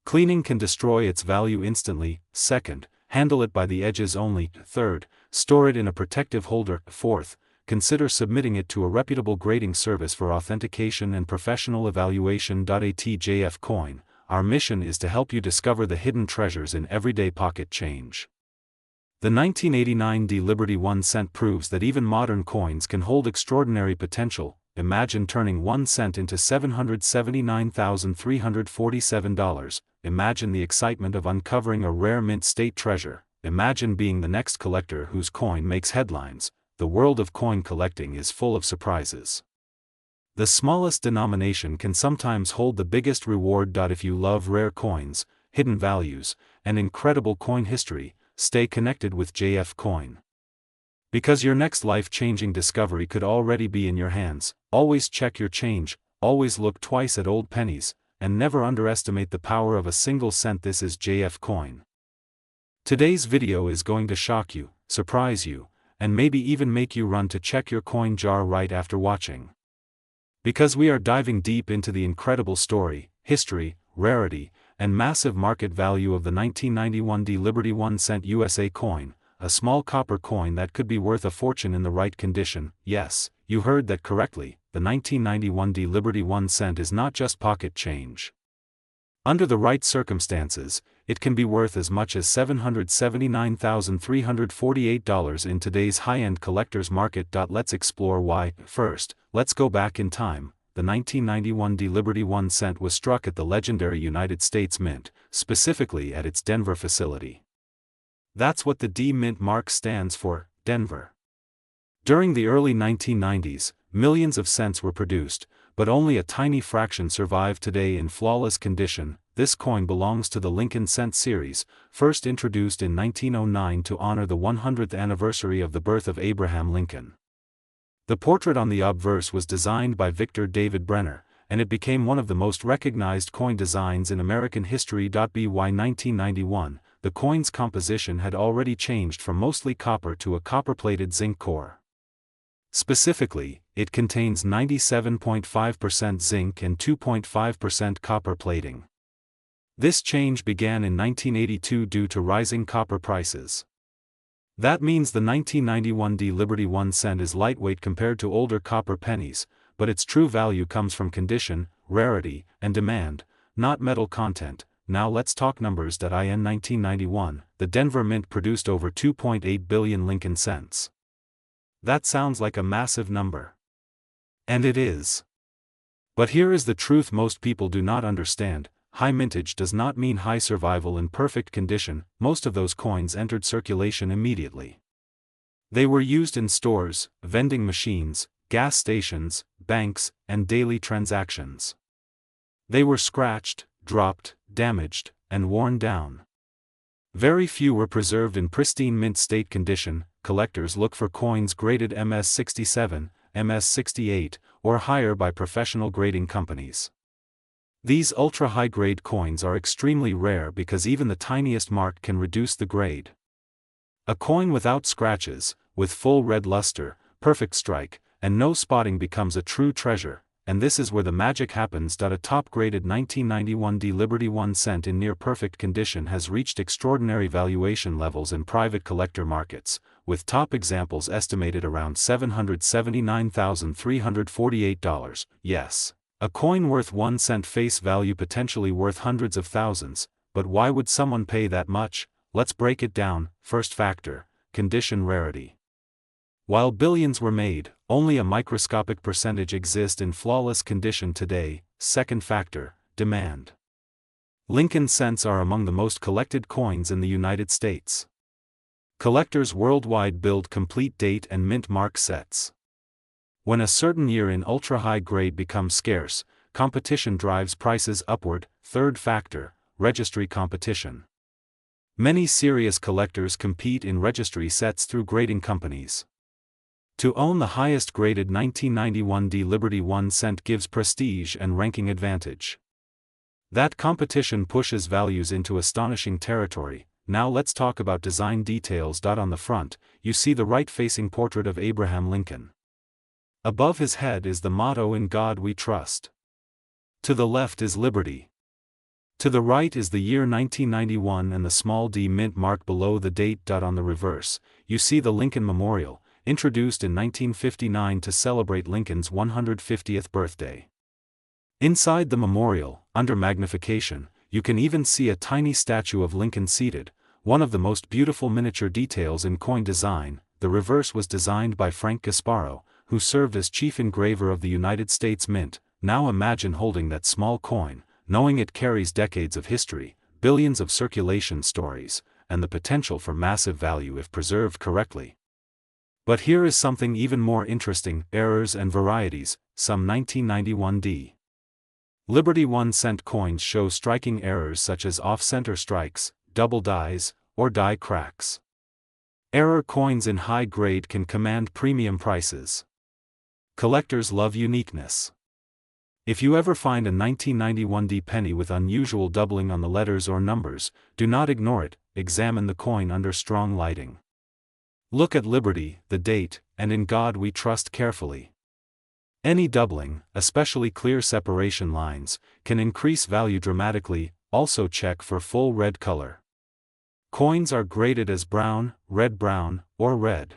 Cleaning can destroy its value instantly. Second, handle it by the edges only. Third, store it in a protective holder. Fourth, consider submitting it to a reputable grading service for authentication and professional evaluation. At JF Coin, our mission is to help you discover the hidden treasures in everyday pocket change. The 1989 D Liberty 1 cent proves that even modern coins can hold extraordinary potential. Imagine turning 1 cent into $779,347. Imagine the excitement of uncovering a rare mint state treasure. Imagine being the next collector whose coin makes headlines. The world of coin collecting is full of surprises. The smallest denomination can sometimes hold the biggest reward. If you love rare coins, hidden values, and incredible coin history, stay connected with JF Coin. Because your next life-changing discovery could already be in your hands, always check your change, always look twice at old pennies, and never underestimate the power of a single cent. This is JF Coin. Today's video is going to shock you, surprise you, and maybe even make you run to check your coin jar right after watching. Because we are diving deep into the incredible story, history, rarity, and massive market value of the 1991 D Liberty 1 cent USA coin, a small copper coin that could be worth a fortune in the right condition. Yes, you heard that correctly, the 1991 D Liberty 1 cent is not just pocket change. Under the right circumstances, it can be worth as much as $779,348 in today's high-end collector's market. Let's explore why. First, let's go back in time. The 1991 D Liberty 1 cent was struck at the legendary United States Mint, specifically at its Denver facility. That's what the D Mint mark stands for, Denver. During the early 1990s, millions of cents were produced, but only a tiny fraction survive today in flawless condition. This coin belongs to the Lincoln Cent series, first introduced in 1909 to honor the 100th anniversary of the birth of Abraham Lincoln. The portrait on the obverse was designed by Victor David Brenner, and it became one of the most recognized coin designs in American history. By 1991, the coin's composition had already changed from mostly copper to a copper-plated zinc core. Specifically, it contains 97.5% zinc and 2.5% copper plating. This change began in 1982 due to rising copper prices. That means the 1991 D Liberty 1 cent is lightweight compared to older copper pennies, but its true value comes from condition, rarity, and demand, not metal content. Now let's talk numbers. In 1991, the Denver Mint produced over 2.8 billion Lincoln cents. That sounds like a massive number. And it is. But here is the truth most people do not understand: high mintage does not mean high survival in perfect condition. Most of those coins entered circulation immediately. They were used in stores, vending machines, gas stations, banks, and daily transactions. They were scratched, dropped, damaged, and worn down. Very few were preserved in pristine mint state condition. Collectors look for coins graded MS67, MS68, or higher by professional grading companies. These ultra-high-grade coins are extremely rare because even the tiniest mark can reduce the grade. A coin without scratches, with full red luster, perfect strike, and no spotting becomes a true treasure, and this is where the magic happens. A top-graded 1991 D Liberty 1 cent in near-perfect condition has reached extraordinary valuation levels in private collector markets, with top examples estimated around $779,348. Yes, a coin worth 1 cent face value potentially worth hundreds of thousands, but why would someone pay that much? Let's break it down. First factor, condition rarity. While billions were made, only a microscopic percentage exist in flawless condition today. Second factor, demand. Lincoln cents are among the most collected coins in the United States. Collectors worldwide build complete date and mint mark sets. When a certain year in ultra-high grade becomes scarce, competition drives prices upward. Third factor, registry competition. Many serious collectors compete in registry sets through grading companies. To own the highest graded 1991 D Liberty 1 cent gives prestige and ranking advantage. That competition pushes values into astonishing territory. Now let's talk about design details. On the front, you see the right-facing portrait of Abraham Lincoln. Above his head is the motto "In God We Trust." To the left is liberty. To the right is the year 1991 and the small D mint mark below the date. On the reverse, you see the Lincoln Memorial, introduced in 1959 to celebrate Lincoln's 150th birthday. Inside the memorial, under magnification, you can even see a tiny statue of Lincoln seated, one of the most beautiful miniature details in coin design. The reverse was designed by Frank Gasparo, who served as chief engraver of the United States Mint. Now imagine holding that small coin, knowing it carries decades of history, billions of circulation stories, and the potential for massive value if preserved correctly. But here is something even more interesting: errors and varieties. Some 1991 D Liberty 1 cent coins show striking errors such as off-center strikes, double dies, or die cracks. Error coins in high grade can command premium prices. Collectors love uniqueness. If you ever find a 1991 D penny with unusual doubling on the letters or numbers, do not ignore it, examine the coin under strong lighting. Look at Liberty, the date, and In God We Trust carefully. Any doubling, especially clear separation lines, can increase value dramatically. Also check for full red color. Coins are graded as brown, or red.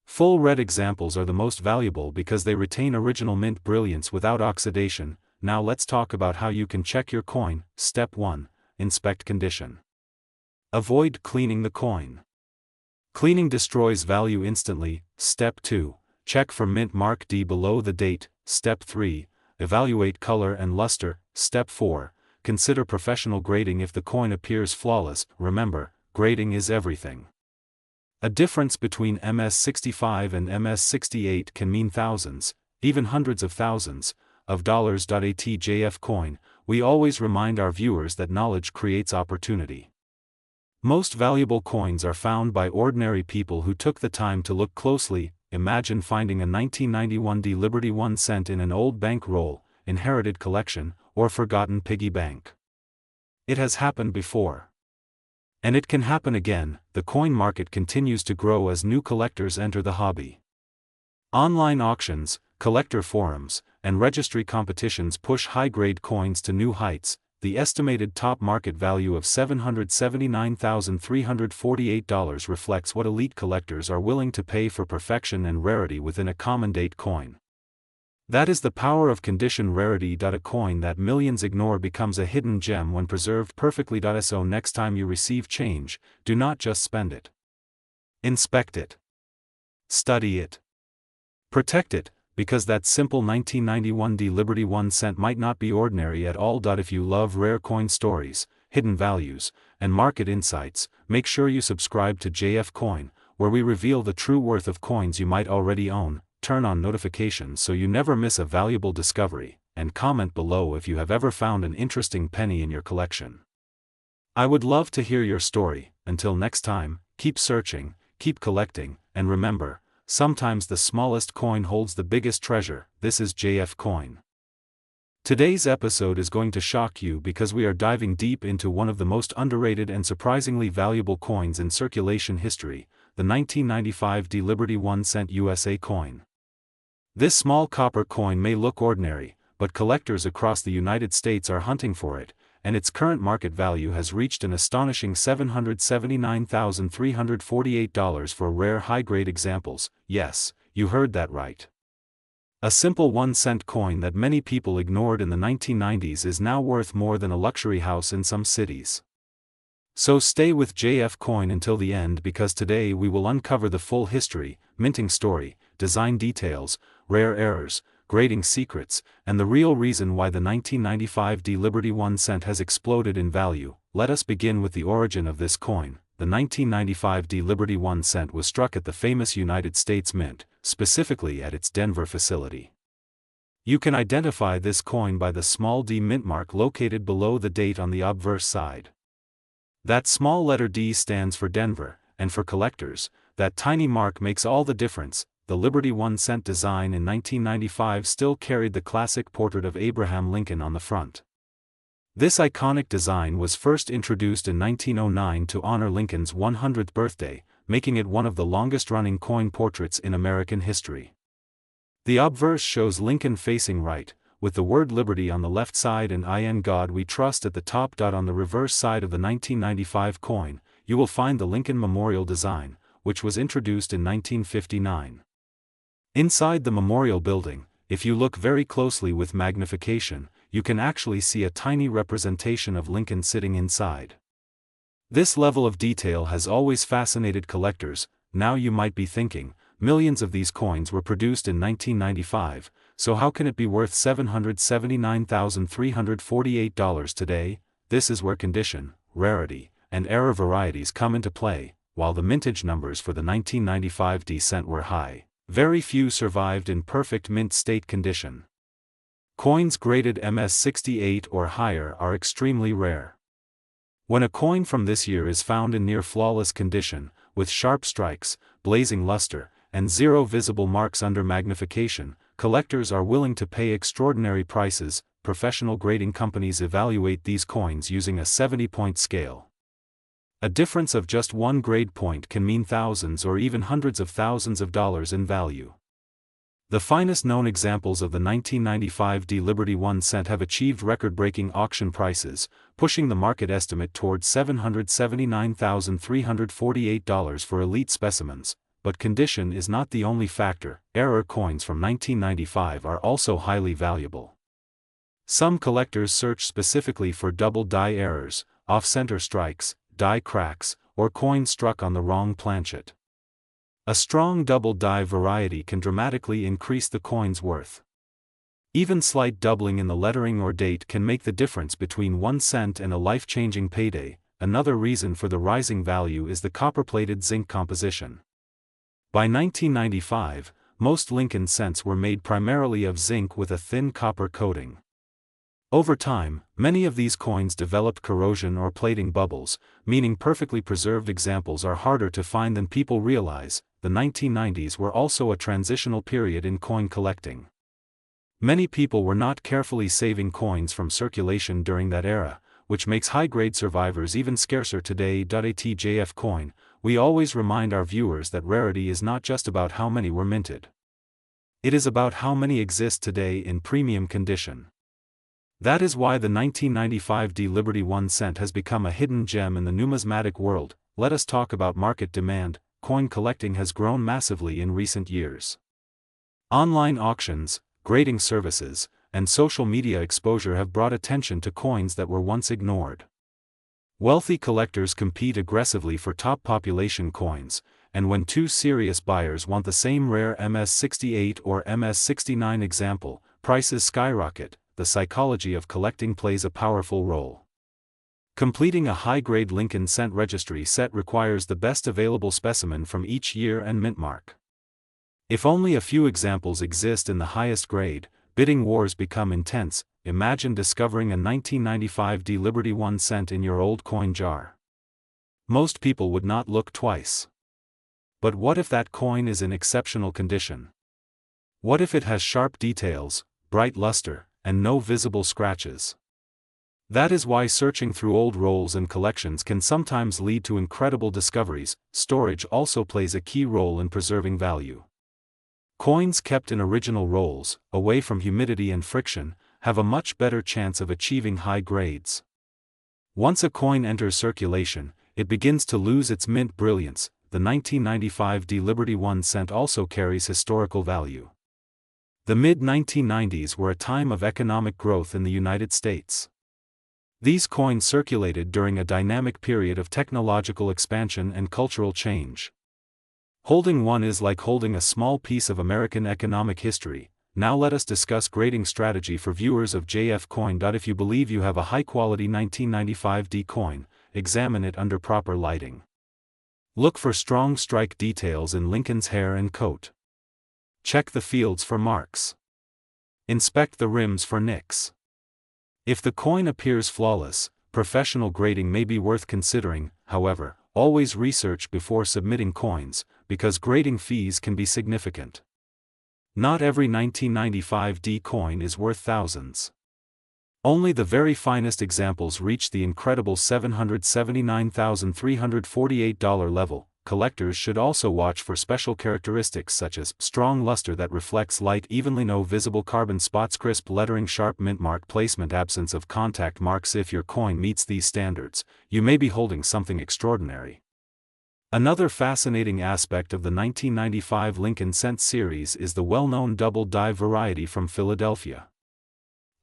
Full red examples are the most valuable because they retain original mint brilliance without oxidation. Now let's talk about how you can check your coin. Step 1. Inspect condition. Avoid cleaning the coin. Cleaning destroys value instantly. Step 2. Check for mint mark D below the date. Step 3. Evaluate color and luster. Step 4. Consider professional grading if the coin appears flawless. Remember, grading is everything. A difference between MS65 and MS68 can mean thousands, even hundreds of thousands, of dollars. At JF Coin, we always remind our viewers that knowledge creates opportunity. Most valuable coins are found by ordinary people who took the time to look closely. Imagine finding a 1991 D Liberty 1 cent in an old bank roll, inherited collection, or forgotten piggy bank. It has happened before. And it can happen again. The coin market continues to grow as new collectors enter the hobby. Online auctions, collector forums, and registry competitions push high-grade coins to new heights. The estimated top market value of $779,348 reflects what elite collectors are willing to pay for perfection and rarity within a common date coin. That is the power of condition rarity. A coin that millions ignore becomes a hidden gem when preserved perfectly. So next time you receive change, do not just spend it. Inspect it. Study it. Protect it, because that simple 1991 D Liberty 1 cent might not be ordinary at all. If you love rare coin stories, hidden values, and market insights, make sure you subscribe to JF Coin, where we reveal the true worth of coins you might already own. Turn on notifications so you never miss a valuable discovery, and comment below if you have ever found an interesting penny in your collection. I would love to hear your story. Until next time, keep searching, keep collecting, and remember, sometimes the smallest coin holds the biggest treasure. This is JF Coin. Today's episode is going to shock you because we are diving deep into one of the most underrated and surprisingly valuable coins in circulation history, the 1995 D Liberty 1 cent USA coin. This small copper coin may look ordinary, but collectors across the United States are hunting for it, and its current market value has reached an astonishing $779,348 for rare high-grade examples. Yes, you heard that right. A simple 1 cent coin that many people ignored in the 1990s is now worth more than a luxury house in some cities. So stay with JF Coin until the end, because today we will uncover the full history, minting story, design details, rare errors, grading secrets, and the real reason why the 1995 D Liberty 1 cent has exploded in value. Let us begin with the origin of this coin. The 1995 D Liberty 1 cent was struck at the famous United States Mint, specifically at its Denver facility. You can identify this coin by the small D mint mark located below the date on the obverse side. That small letter D stands for Denver, and for collectors, that tiny mark makes all the difference. The Liberty 1 cent design in 1995 still carried the classic portrait of Abraham Lincoln on the front. This iconic design was first introduced in 1909 to honor Lincoln's 100th birthday, making it one of the longest-running coin portraits in American history. The obverse shows Lincoln facing right, with the word Liberty on the left side and In God We Trust at the top. On the reverse side of the 1995 coin, you will find the Lincoln Memorial design, which was introduced in 1959. Inside the memorial building, if you look very closely with magnification, you can actually see a tiny representation of Lincoln sitting inside. This level of detail has always fascinated collectors. Now you might be thinking, millions of these coins were produced in 1995, so how can it be worth $779,348 today? This is where condition, rarity, and error varieties come into play. While the mintage numbers for the 1995 D cent were high, very few survived in perfect mint state condition. Coins graded MS68 or higher are extremely rare. When a coin from this year is found in near flawless condition, with sharp strikes, blazing luster, and zero visible marks under magnification, collectors are willing to pay extraordinary prices. Professional grading companies evaluate these coins using a 70-point scale. A difference of just one grade point can mean thousands or even hundreds of thousands of dollars in value. The finest known examples of the 1995 D Liberty 1 cent have achieved record-breaking auction prices, pushing the market estimate towards $779,348 for elite specimens. But condition is not the only factor. Error coins from 1995 are also highly valuable. Some collectors search specifically for double die errors, off-center strikes, die cracks, or coins struck on the wrong planchet. A strong double die variety can dramatically increase the coin's worth. Even slight doubling in the lettering or date can make the difference between 1 cent and a life-changing payday. Another reason for the rising value is the copper-plated zinc composition. By 1995, most Lincoln cents were made primarily of zinc with a thin copper coating. Over time, many of these coins developed corrosion or plating bubbles, meaning perfectly preserved examples are harder to find than people realize. The 1990s were also a transitional period in coin collecting. Many people were not carefully saving coins from circulation during that era, which makes high-grade survivors even scarcer today. ATJF coin, we always remind our viewers that rarity is not just about how many were minted. It is about how many exist today in premium condition. That is why the 1995 D Liberty 1 cent has become a hidden gem in the numismatic world. Let us talk about market demand. Coin collecting has grown massively in recent years. Online auctions, grading services, and social media exposure have brought attention to coins that were once ignored. Wealthy collectors compete aggressively for top population coins, and when two serious buyers want the same rare MS-68 or MS-69 example, prices skyrocket. The psychology of collecting plays a powerful role. Completing a high-grade Lincoln cent registry set requires the best available specimen from each year and mint mark. If only a few examples exist in the highest grade, bidding wars become intense. Imagine discovering a 1995 D Liberty 1 cent in your old coin jar. Most people would not look twice. But what if that coin is in exceptional condition? What if it has sharp details, bright luster, and no visible scratches? That is why searching through old rolls and collections can sometimes lead to incredible discoveries. Storage also plays a key role in preserving value. Coins kept in original rolls, away from humidity and friction, have a much better chance of achieving high grades. Once a coin enters circulation, it begins to lose its mint brilliance. The 1995 D Liberty 1 cent also carries historical value. The mid-1990s were a time of economic growth in the United States. These coins circulated during a dynamic period of technological expansion and cultural change. Holding one is like holding a small piece of American economic history. Now let us discuss grading strategy for viewers of JF Coin. If you believe you have a high-quality 1995 D coin, examine it under proper lighting. Look for strong strike details in Lincoln's hair and coat. Check the fields for marks. Inspect the rims for nicks. If the coin appears flawless, professional grading may be worth considering. However, always research before submitting coins, because grading fees can be significant. Not every 1995 D coin is worth thousands. Only the very finest examples reach the incredible $779,348 level. Collectors should also watch for special characteristics such as strong luster that reflects light evenly, no visible carbon spots, crisp lettering, sharp mint mark placement, absence of contact marks. If your coin meets these standards, you may be holding something extraordinary. Another fascinating aspect of the 1995 Lincoln cent series is the well-known double die variety from Philadelphia.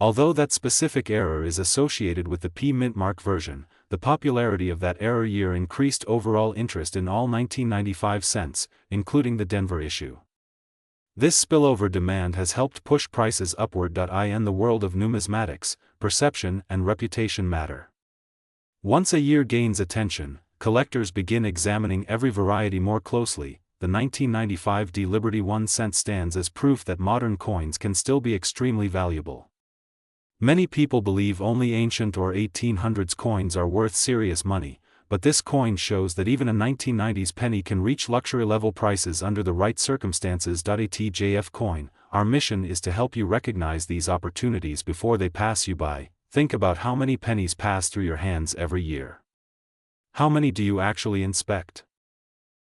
Although that specific error is associated with the P mint mark version, the popularity of that error year increased overall interest in all 1995 cents, including the Denver issue. This spillover demand has helped push prices upward. In the world of numismatics, perception and reputation matter. Once a year gains attention, collectors begin examining every variety more closely. The 1995 D Liberty 1 cent stands as proof that modern coins can still be extremely valuable. Many people believe only ancient or 1800s coins are worth serious money, but this coin shows that even a 1990s penny can reach luxury-level prices under the right circumstances. ATJF coin, our mission is to help you recognize these opportunities before they pass you by. Think about how many pennies pass through your hands every year. How many do you actually inspect?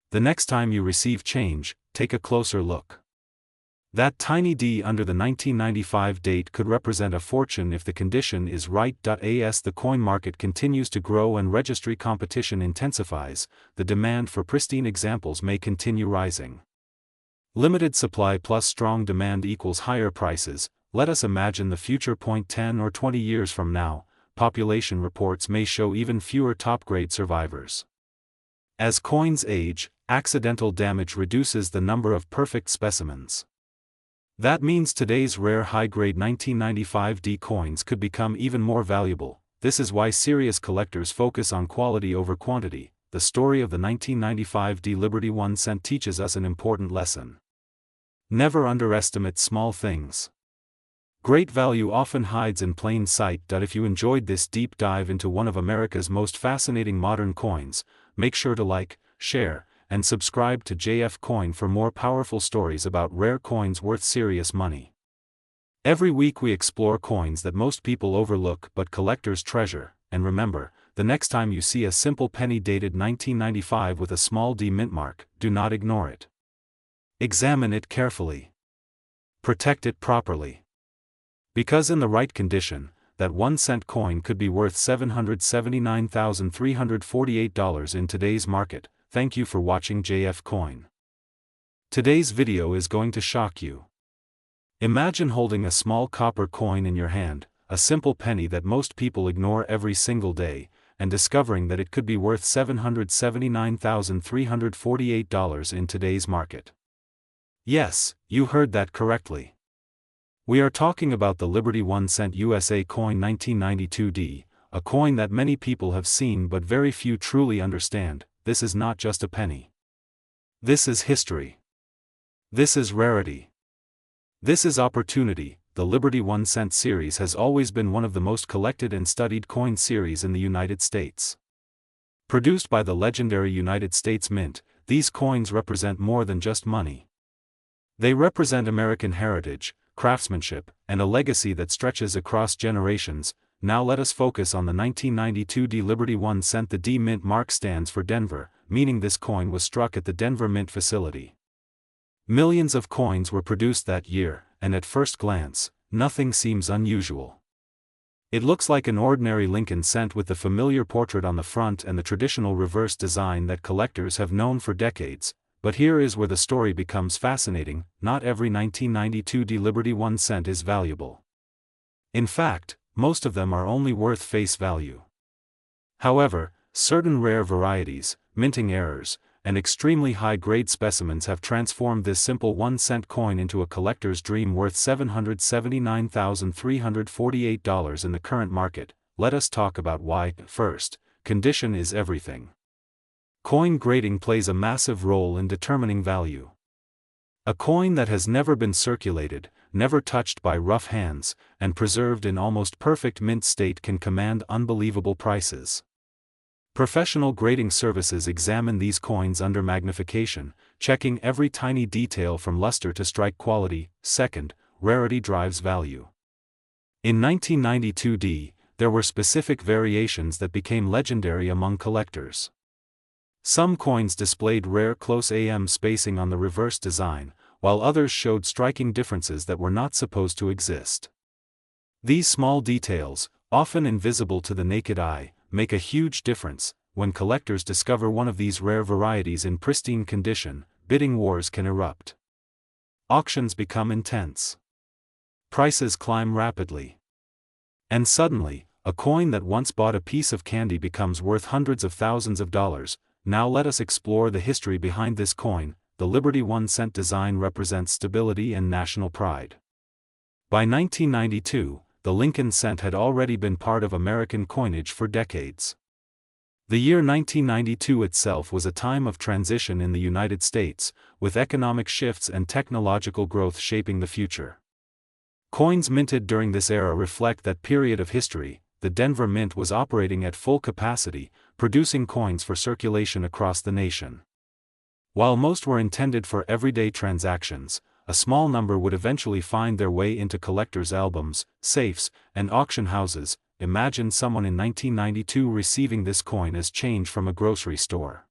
The next time you receive change, take a closer look. That tiny D under the 1995 date could represent a fortune if the condition is right. As the coin market continues to grow and registry competition intensifies, the demand for pristine examples may continue rising. Limited supply plus strong demand equals higher prices. Let us imagine the future. 10 or 20 years from now, population reports may show even fewer top-grade survivors. As coins age, accidental damage reduces the number of perfect specimens. That means today's rare high-grade 1995 D coins could become even more valuable. This is why serious collectors focus on quality over quantity. The story of the 1995 D Liberty 1 cent teaches us an important lesson. Never underestimate small things. Great value often hides in plain sight. If you enjoyed this deep dive into one of America's most fascinating modern coins, make sure to like, share, and subscribe to JF Coin for more powerful stories about rare coins worth serious money. Every week we explore coins that most people overlook but collectors treasure, and remember, the next time you see a simple penny dated 1995 with a small D mint mark, do not ignore it. Examine it carefully. Protect it properly. Because in the right condition, that 1 cent coin could be worth $779,348 in today's market. Thank you for watching JF Coin. Today's video is going to shock you. Imagine holding a small copper coin in your hand, a simple penny that most people ignore every single day, and discovering that it could be worth $779,348 in today's market. Yes, you heard that correctly. We are talking about the Liberty 1 cent USA coin 1992 D, a coin that many people have seen but very few truly understand. This is not just a penny. This is history. This is rarity. This is opportunity. The Liberty 1 cent series has always been one of the most collected and studied coin series in the United States. Produced by the legendary United States Mint, these coins represent more than just money. They represent American heritage, craftsmanship, and a legacy that stretches across generations. Now let us focus on the 1992 D Liberty 1 cent. The D mint mark stands for Denver, meaning this coin was struck at the Denver Mint facility. Millions of coins were produced that year, and at first glance, nothing seems unusual. It looks like an ordinary Lincoln cent with the familiar portrait on the front and the traditional reverse design that collectors have known for decades. But here is where the story becomes fascinating. Not every 1992 D Liberty 1 cent is valuable. In fact, most of them are only worth face value. However, certain rare varieties, minting errors, and extremely high-grade specimens have transformed this simple 1 cent coin into a collector's dream worth $779,348 in the current market. Let us talk about why. First, condition is everything. Coin grading plays a massive role in determining value. A coin that has never been circulated, never touched by rough hands, and preserved in almost perfect mint state can command unbelievable prices. Professional grading services examine these coins under magnification, checking every tiny detail from luster to strike quality. Second, rarity drives value. In 1992 D, there were specific variations that became legendary among collectors. Some coins displayed rare close AM spacing on the reverse design, while others showed striking differences that were not supposed to exist. These small details, often invisible to the naked eye, make a huge difference. When collectors discover one of these rare varieties in pristine condition, bidding wars can erupt. Auctions become intense. Prices climb rapidly. And suddenly, a coin that once bought a piece of candy becomes worth hundreds of thousands of dollars. Now let us explore the history behind this coin. The Liberty 1 cent design represents stability and national pride. By 1992, the Lincoln cent had already been part of American coinage for decades. The year 1992 itself was a time of transition in the United States, with economic shifts and technological growth shaping the future. Coins minted during this era reflect that period of history. The Denver Mint was operating at full capacity, producing coins for circulation across the nation. While most were intended for everyday transactions, a small number would eventually find their way into collectors' albums, safes, and auction houses. Imagine someone in 1992 receiving this coin as change from a grocery store.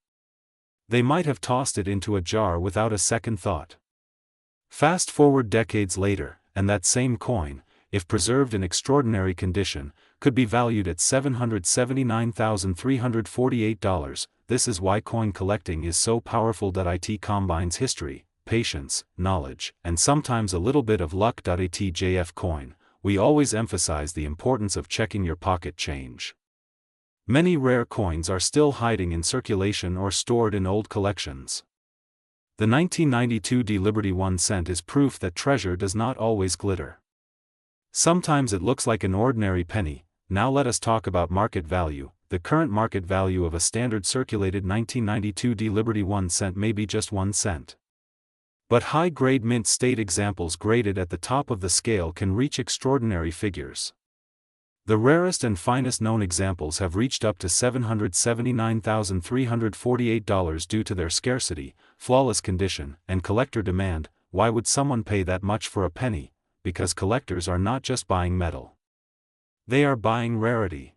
They might have tossed it into a jar without a second thought. Fast forward decades later, and that same coin, if preserved in extraordinary condition, could be valued at $779,348. This is why coin collecting is so powerful. It combines history, patience, knowledge, and sometimes a little bit of luck. At JF Coin, we always emphasize the importance of checking your pocket change. Many rare coins are still hiding in circulation or stored in old collections. The 1992 D Liberty 1 cent is proof that treasure does not always glitter. Sometimes it looks like an ordinary penny. Now let us talk about market value. The current market value of a standard circulated 1992 D Liberty 1 cent may be just 1 cent. But high-grade mint state examples graded at the top of the scale can reach extraordinary figures. The rarest and finest known examples have reached up to $779,348 due to their scarcity, flawless condition, and collector demand. Why would someone pay that much for a penny? Because collectors are not just buying metal. They are buying rarity.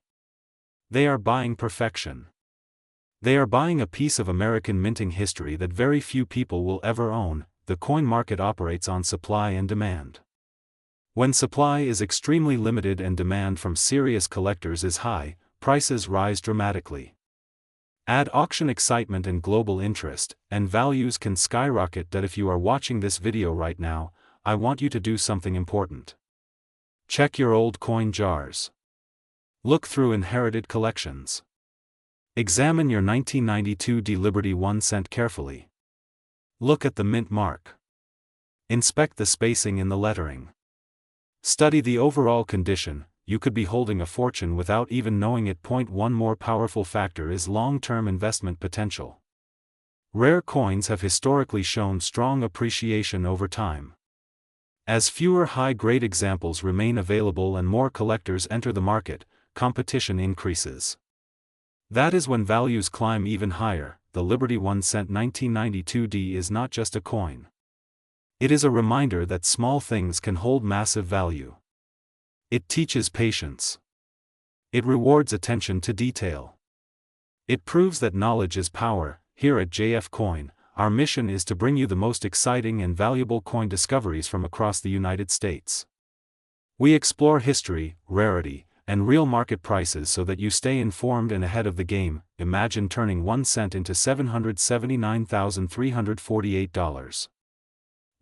They are buying perfection. They are buying a piece of American minting history that very few people will ever own. The coin market operates on supply and demand. When supply is extremely limited and demand from serious collectors is high, prices rise dramatically. Add auction excitement and global interest, and values can skyrocket. If you are watching this video right now, I want you to do something important. Check your old coin jars. Look through inherited collections. Examine your 1992 D Liberty 1 cent carefully. Look at the mint mark. Inspect the spacing in the lettering. Study the overall condition. You could be holding a fortune without even knowing it. One more powerful factor is long-term investment potential. Rare coins have historically shown strong appreciation over time. As fewer high-grade examples remain available and more collectors enter the market, competition increases. That is when values climb even higher. The Liberty 1 cent 1992 D is not just a coin. It is a reminder that small things can hold massive value. It teaches patience. It rewards attention to detail. It proves that knowledge is power. Here at JF Coin, our mission is to bring you the most exciting and valuable coin discoveries from across the United States. We explore history, rarity, and real market prices so that you stay informed and ahead of the game. Imagine turning 1 cent into $779,348.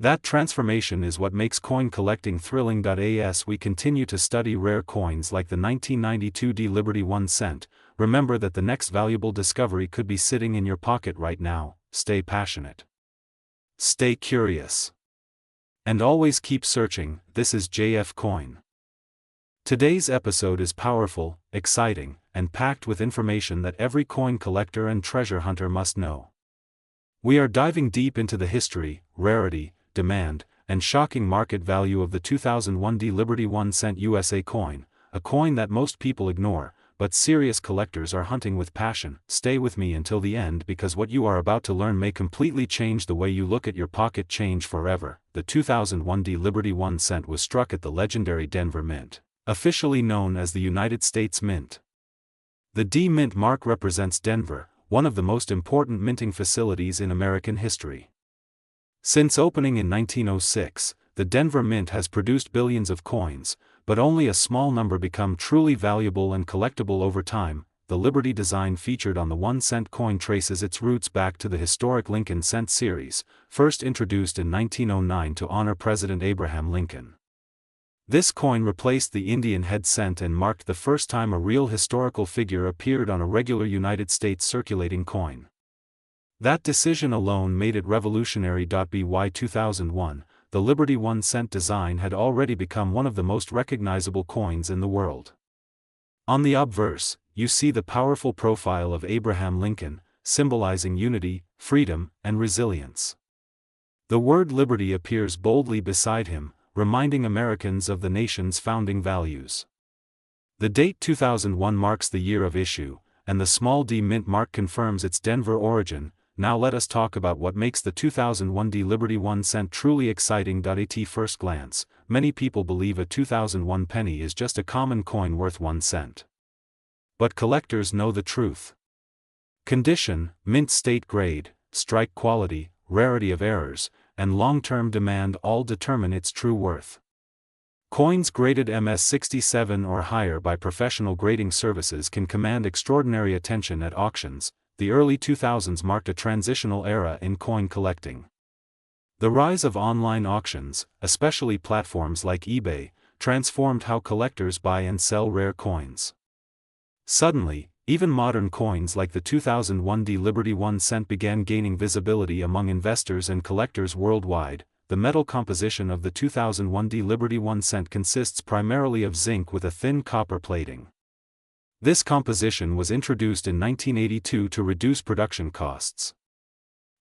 That transformation is what makes coin collecting thrilling. As we continue to study rare coins like the 1992 D Liberty 1 cent, remember that the next valuable discovery could be sitting in your pocket right now. Stay passionate. Stay curious. And always keep searching. This is JF Coin. Today's episode is powerful, exciting, and packed with information that every coin collector and treasure hunter must know. We are diving deep into the history, rarity, demand, and shocking market value of the 2001 D Liberty 1 cent USA coin, a coin that most people ignore, but serious collectors are hunting with passion. Stay with me until the end because what you are about to learn may completely change the way you look at your pocket change forever. The 2001 D Liberty 1 cent was struck at the legendary Denver Mint, officially known as the United States Mint. The D Mint mark represents Denver, one of the most important minting facilities in American history. Since opening in 1906, the Denver Mint has produced billions of coins, but only a small number become truly valuable and collectible over time. The Liberty design featured on the 1 cent coin traces its roots back to the historic Lincoln Cent series, first introduced in 1909 to honor President Abraham Lincoln. This coin replaced the Indian head cent and marked the first time a real historical figure appeared on a regular United States circulating coin. That decision alone made it revolutionary. By 2001, the Liberty 1 cent design had already become one of the most recognizable coins in the world. On the obverse, you see the powerful profile of Abraham Lincoln, symbolizing unity, freedom, and resilience. The word liberty appears boldly beside him, reminding Americans of the nation's founding values. The date 2001 marks the year of issue, and the small d mint mark confirms its Denver origin. Now let us talk about what makes the 2001 D Liberty 1 cent truly exciting. At first glance, many people believe a 2001 penny is just a common coin worth 1 cent. But collectors know the truth. Condition, mint state grade, strike quality, rarity of errors, and long-term demand all determine its true worth. Coins graded MS67 or higher by professional grading services can command extraordinary attention at auctions. The early 2000s marked a transitional era in coin collecting. The rise of online auctions, especially platforms like eBay, transformed how collectors buy and sell rare coins. Suddenly, even modern coins like the 2001 D Liberty 1 cent began gaining visibility among investors and collectors worldwide. The metal composition of the 2001 D Liberty 1 cent consists primarily of zinc with a thin copper plating. This composition was introduced in 1982 to reduce production costs.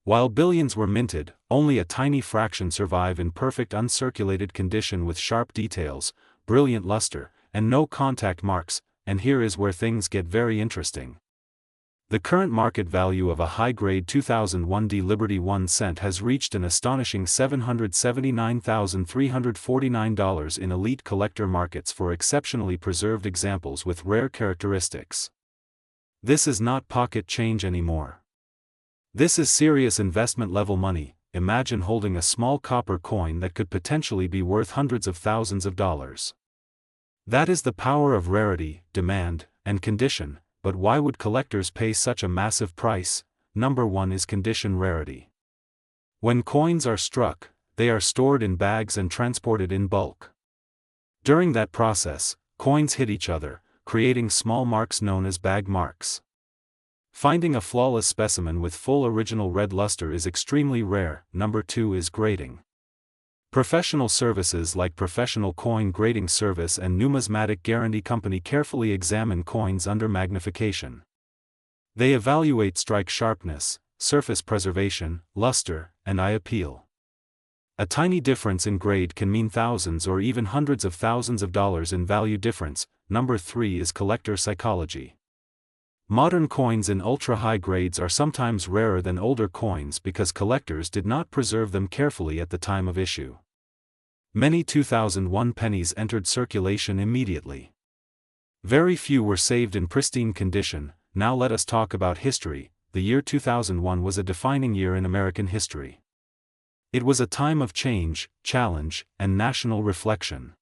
While billions were minted, only a tiny fraction survive in perfect uncirculated condition with sharp details, brilliant luster, and no contact marks, and here is where things get very interesting. The current market value of a high-grade 2001 D Liberty 1 cent has reached an astonishing $779,349 in elite collector markets for exceptionally preserved examples with rare characteristics. This is not pocket change anymore. This is serious investment-level money. Imagine holding a small copper coin that could potentially be worth hundreds of thousands of dollars. That is the power of rarity, demand, and condition. But why would collectors pay such a massive price? Number 1 is condition rarity. When coins are struck, they are stored in bags and transported in bulk. During that process, coins hit each other, creating small marks known as bag marks. Finding a flawless specimen with full original red luster is extremely rare. Number 2 is grading. Professional services like Professional Coin Grading Service and Numismatic Guarantee Company carefully examine coins under magnification. They evaluate strike sharpness, surface preservation, luster, and eye appeal. A tiny difference in grade can mean thousands or even hundreds of thousands of dollars in value difference. Number 3 is collector psychology. Modern coins in ultra-high grades are sometimes rarer than older coins because collectors did not preserve them carefully at the time of issue. Many 2001 pennies entered circulation immediately. Very few were saved in pristine condition. Now let us talk about history. The year 2001 was a defining year in American history. It was a time of change, challenge, and national reflection.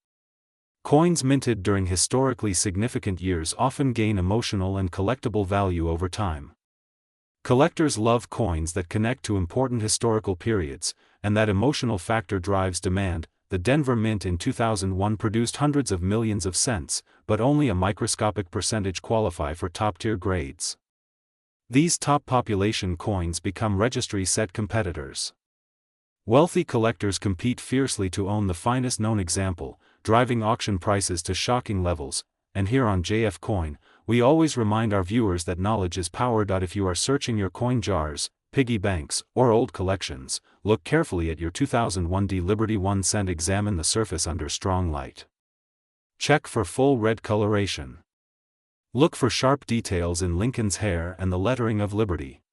Coins minted during historically significant years often gain emotional and collectible value over time. Collectors love coins that connect to important historical periods, and that emotional factor drives demand. The Denver Mint in 2001 produced hundreds of millions of cents, but only a microscopic percentage qualify for top-tier grades. These top population coins become registry-set competitors. Wealthy collectors compete fiercely to own the finest known example, driving auction prices to shocking levels. And here on JF Coin, we always remind our viewers that knowledge is power. If you are searching your coin jars, piggy banks, or old collections, look carefully at your 2001 D Liberty 1 cent. Examine the surface under strong light. Check for full red coloration. Look for sharp details in Lincoln's hair and the lettering of Liberty.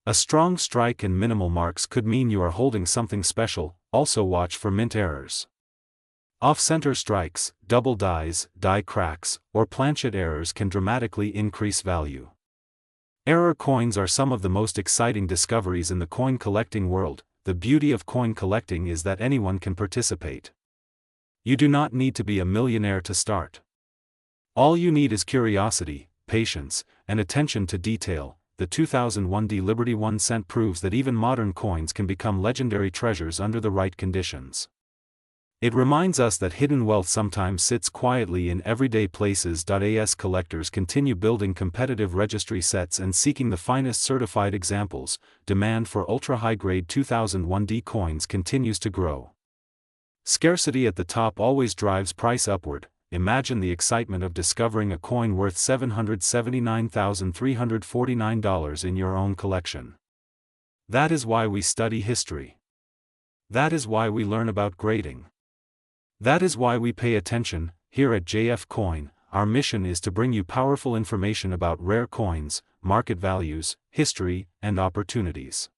A strong strike and minimal marks could mean you are holding something special. Also watch for mint errors. Off-center strikes, double dies, die cracks, or planchet errors can dramatically increase value. Error coins are some of the most exciting discoveries in the coin collecting world. The beauty of coin collecting is that anyone can participate. You do not need to be a millionaire to start. All you need is curiosity, patience, and attention to detail. The 2001 D Liberty 1 cent proves that even modern coins can become legendary treasures under the right conditions. It reminds us that hidden wealth sometimes sits quietly in everyday places. As collectors continue building competitive registry sets and seeking the finest certified examples, demand for ultra-high-grade 2001 D coins continues to grow. Scarcity at the top always drives price upward. Imagine the excitement of discovering a coin worth $779,349 in your own collection. That is why we study history. That is why we learn about grading. That is why we pay attention. Here at JF Coin, our mission is to bring you powerful information about rare coins, market values, history, and opportunities.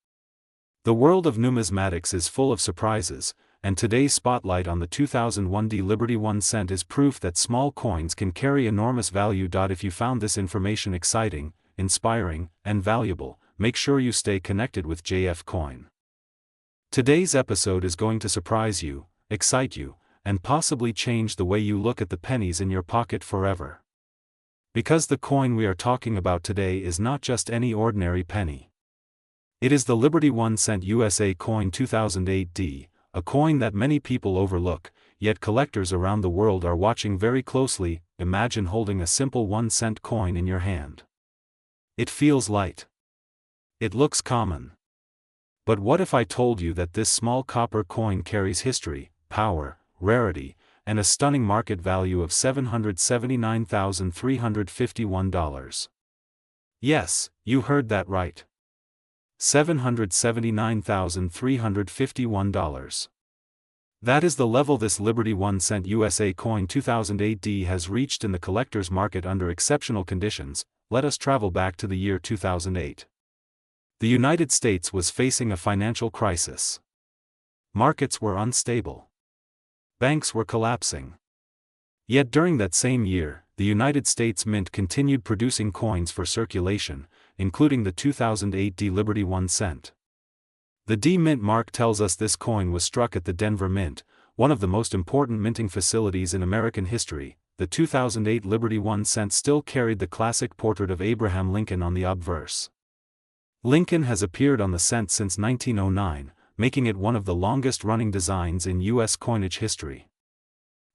The world of numismatics is full of surprises, and today's spotlight on the 2001 Liberty 1 cent is proof that small coins can carry enormous value. If you found this information exciting, inspiring, and valuable, make sure you stay connected with JF Coin. Today's episode is going to surprise you, excite you, and possibly change the way you look at the pennies in your pocket forever. Because the coin we are talking about today is not just any ordinary penny. It is the Liberty 1 cent USA coin 2008D, a coin that many people overlook, yet collectors around the world are watching very closely. Imagine holding a simple 1 cent coin in your hand. It feels light. It looks common. But what if I told you that this small copper coin carries history, power, rarity, and a stunning market value of $779,351? Yes, you heard that right. $779,351. That is the level this Liberty 1 cent USA coin 2008D has reached in the collector's market under exceptional conditions. Let us travel back to the year 2008. The United States was facing a financial crisis. Markets were unstable. Banks were collapsing. Yet during that same year, the United States Mint continued producing coins for circulation, including the 2008 D Liberty 1 cent. The D Mint mark tells us this coin was struck at the Denver Mint, one of the most important minting facilities in American history. The 2008 Liberty 1 cent still carried the classic portrait of Abraham Lincoln on the obverse. Lincoln has appeared on the cent since 1909, making it one of the longest-running designs in U.S. coinage history.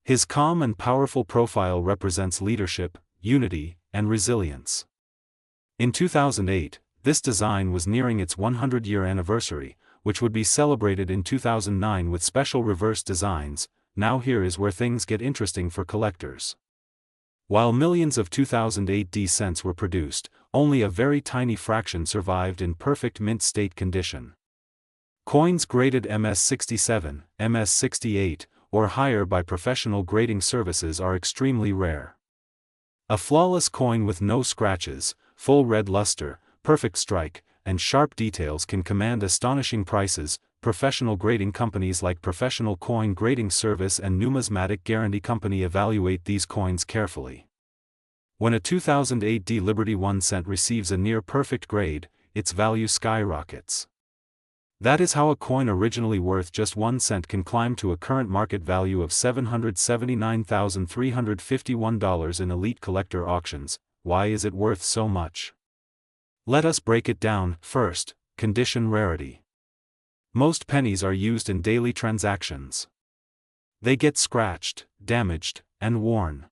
His calm and powerful profile represents leadership, unity, and resilience. In 2008, this design was nearing its 100-year anniversary, which would be celebrated in 2009 with special reverse designs. Now here is where things get interesting for collectors. While millions of 2008 D cents were produced, only a very tiny fraction survived in perfect mint state condition. Coins graded MS67, MS68, or higher by professional grading services are extremely rare. A flawless coin with no scratches, full red luster, perfect strike, and sharp details can command astonishing prices. Professional grading companies like Professional Coin Grading Service and Numismatic Guarantee Company evaluate these coins carefully. When a 2008 D Liberty 1 cent receives a near-perfect grade, its value skyrockets. That is how a coin originally worth just 1 cent can climb to a current market value of $779,351 in elite collector auctions. Why is it worth so much? Let us break it down. First, condition rarity. Most pennies are used in daily transactions. They get scratched, damaged, and worn.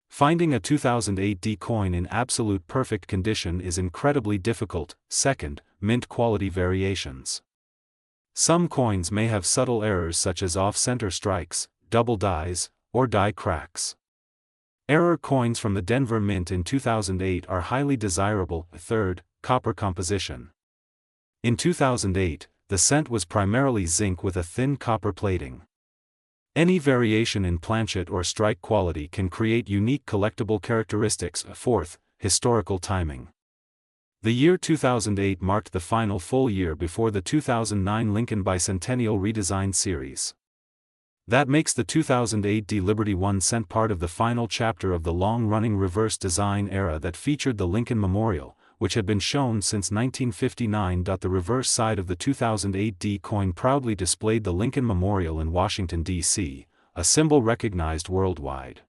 Finding a 2008 D coin in absolute perfect condition is incredibly difficult. Second, mint quality variations. Some coins may have subtle errors such as off-center strikes, double dies, or die cracks. Error coins from the Denver Mint in 2008 are highly desirable. Third, copper composition. In 2008, the cent was primarily zinc with a thin copper plating. Any variation in planchet or strike quality can create unique collectible characteristics. Fourth, historical timing. The year 2008 marked the final full year before the 2009 Lincoln Bicentennial Redesign Series. That makes the 2008 D Liberty 1 cent part of the final chapter of the long-running reverse design era that featured the Lincoln Memorial, which had been shown since 1959. The reverse side of the 2008 D coin proudly displayed the Lincoln Memorial in Washington, D.C., a symbol recognized worldwide.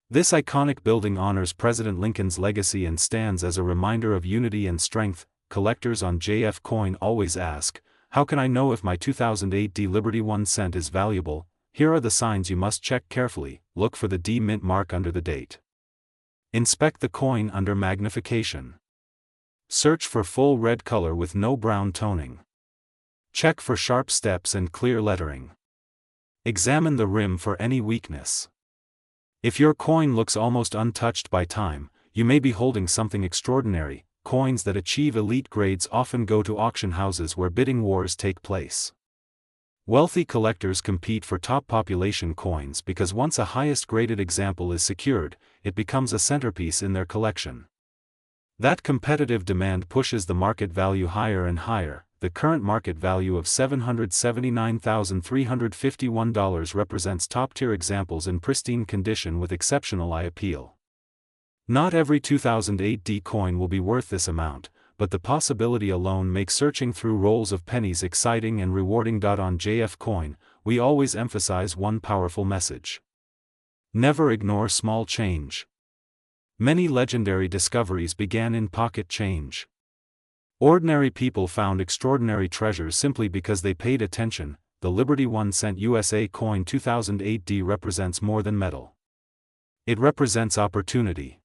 This iconic building honors President Lincoln's legacy and stands as a reminder of unity and strength. Collectors on JF Coin always ask, how can I know if my 2008 D Liberty 1 cent is valuable? Here are the signs you must check carefully. Look for the D Mint mark under the date. Inspect the coin under magnification. Search for full red color with no brown toning. Check for sharp steps and clear lettering. Examine the rim for any weakness. If your coin looks almost untouched by time, you may be holding something extraordinary. Coins that achieve elite grades often go to auction houses where bidding wars take place. Wealthy collectors compete for top population coins because once a highest graded example is secured, it becomes a centerpiece in their collection. That competitive demand pushes the market value higher and higher. The current market value of $779,351 represents top-tier examples in pristine condition with exceptional eye appeal. Not every 2008D coin will be worth this amount, but the possibility alone makes searching through rolls of pennies exciting and rewarding. On JF Coin, we always emphasize one powerful message. Never ignore small change. Many legendary discoveries began in pocket change. Ordinary people found extraordinary treasures simply because they paid attention. The Liberty 1 cent USA coin 2008D represents more than metal. It represents opportunity.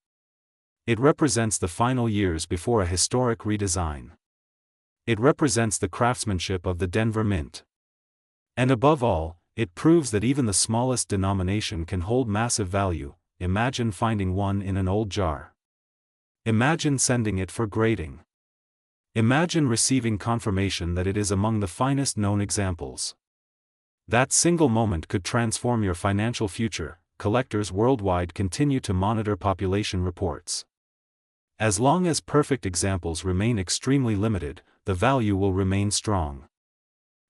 It represents the final years before a historic redesign. It represents the craftsmanship of the Denver Mint. And above all, it proves that even the smallest denomination can hold massive value. Imagine finding one in an old jar. Imagine sending it for grading. Imagine receiving confirmation that it is among the finest known examples. That single moment could transform your financial future. Collectors worldwide continue to monitor population reports. As long as perfect examples remain extremely limited, the value will remain strong.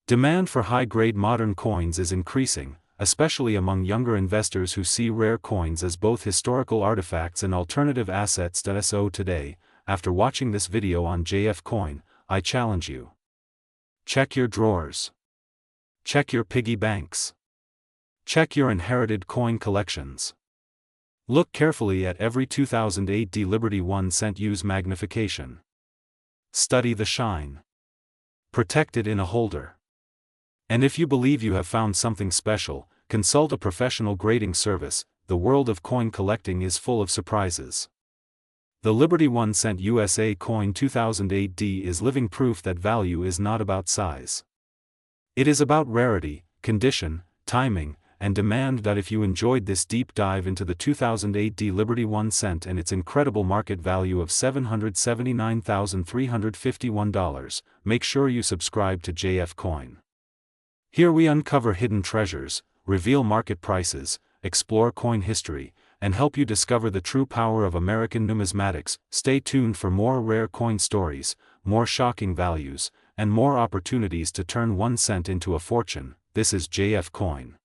Demand for high-grade modern coins is increasing, especially among younger investors who see rare coins as both historical artifacts and alternative assets. So today, after watching this video on JF Coin, I challenge you. Check your drawers. Check your piggy banks. Check your inherited coin collections. Look carefully at every 2008D Liberty 1 cent. Use magnification. Study the shine. Protect it in a holder. And if you believe you have found something special, consult a professional grading service. The world of coin collecting is full of surprises. The Liberty 1 cent USA coin 2008D is living proof that value is not about size. It is about rarity, condition, timing, and demand. If you enjoyed this deep dive into the 2008D Liberty 1 cent and its incredible market value of $779,351, make sure you subscribe to JF Coin. Here we uncover hidden treasures, reveal market prices, explore coin history, and help you discover the true power of American numismatics. Stay tuned for more rare coin stories, more shocking values, and more opportunities to turn 1 cent into a fortune. This is JF Coin.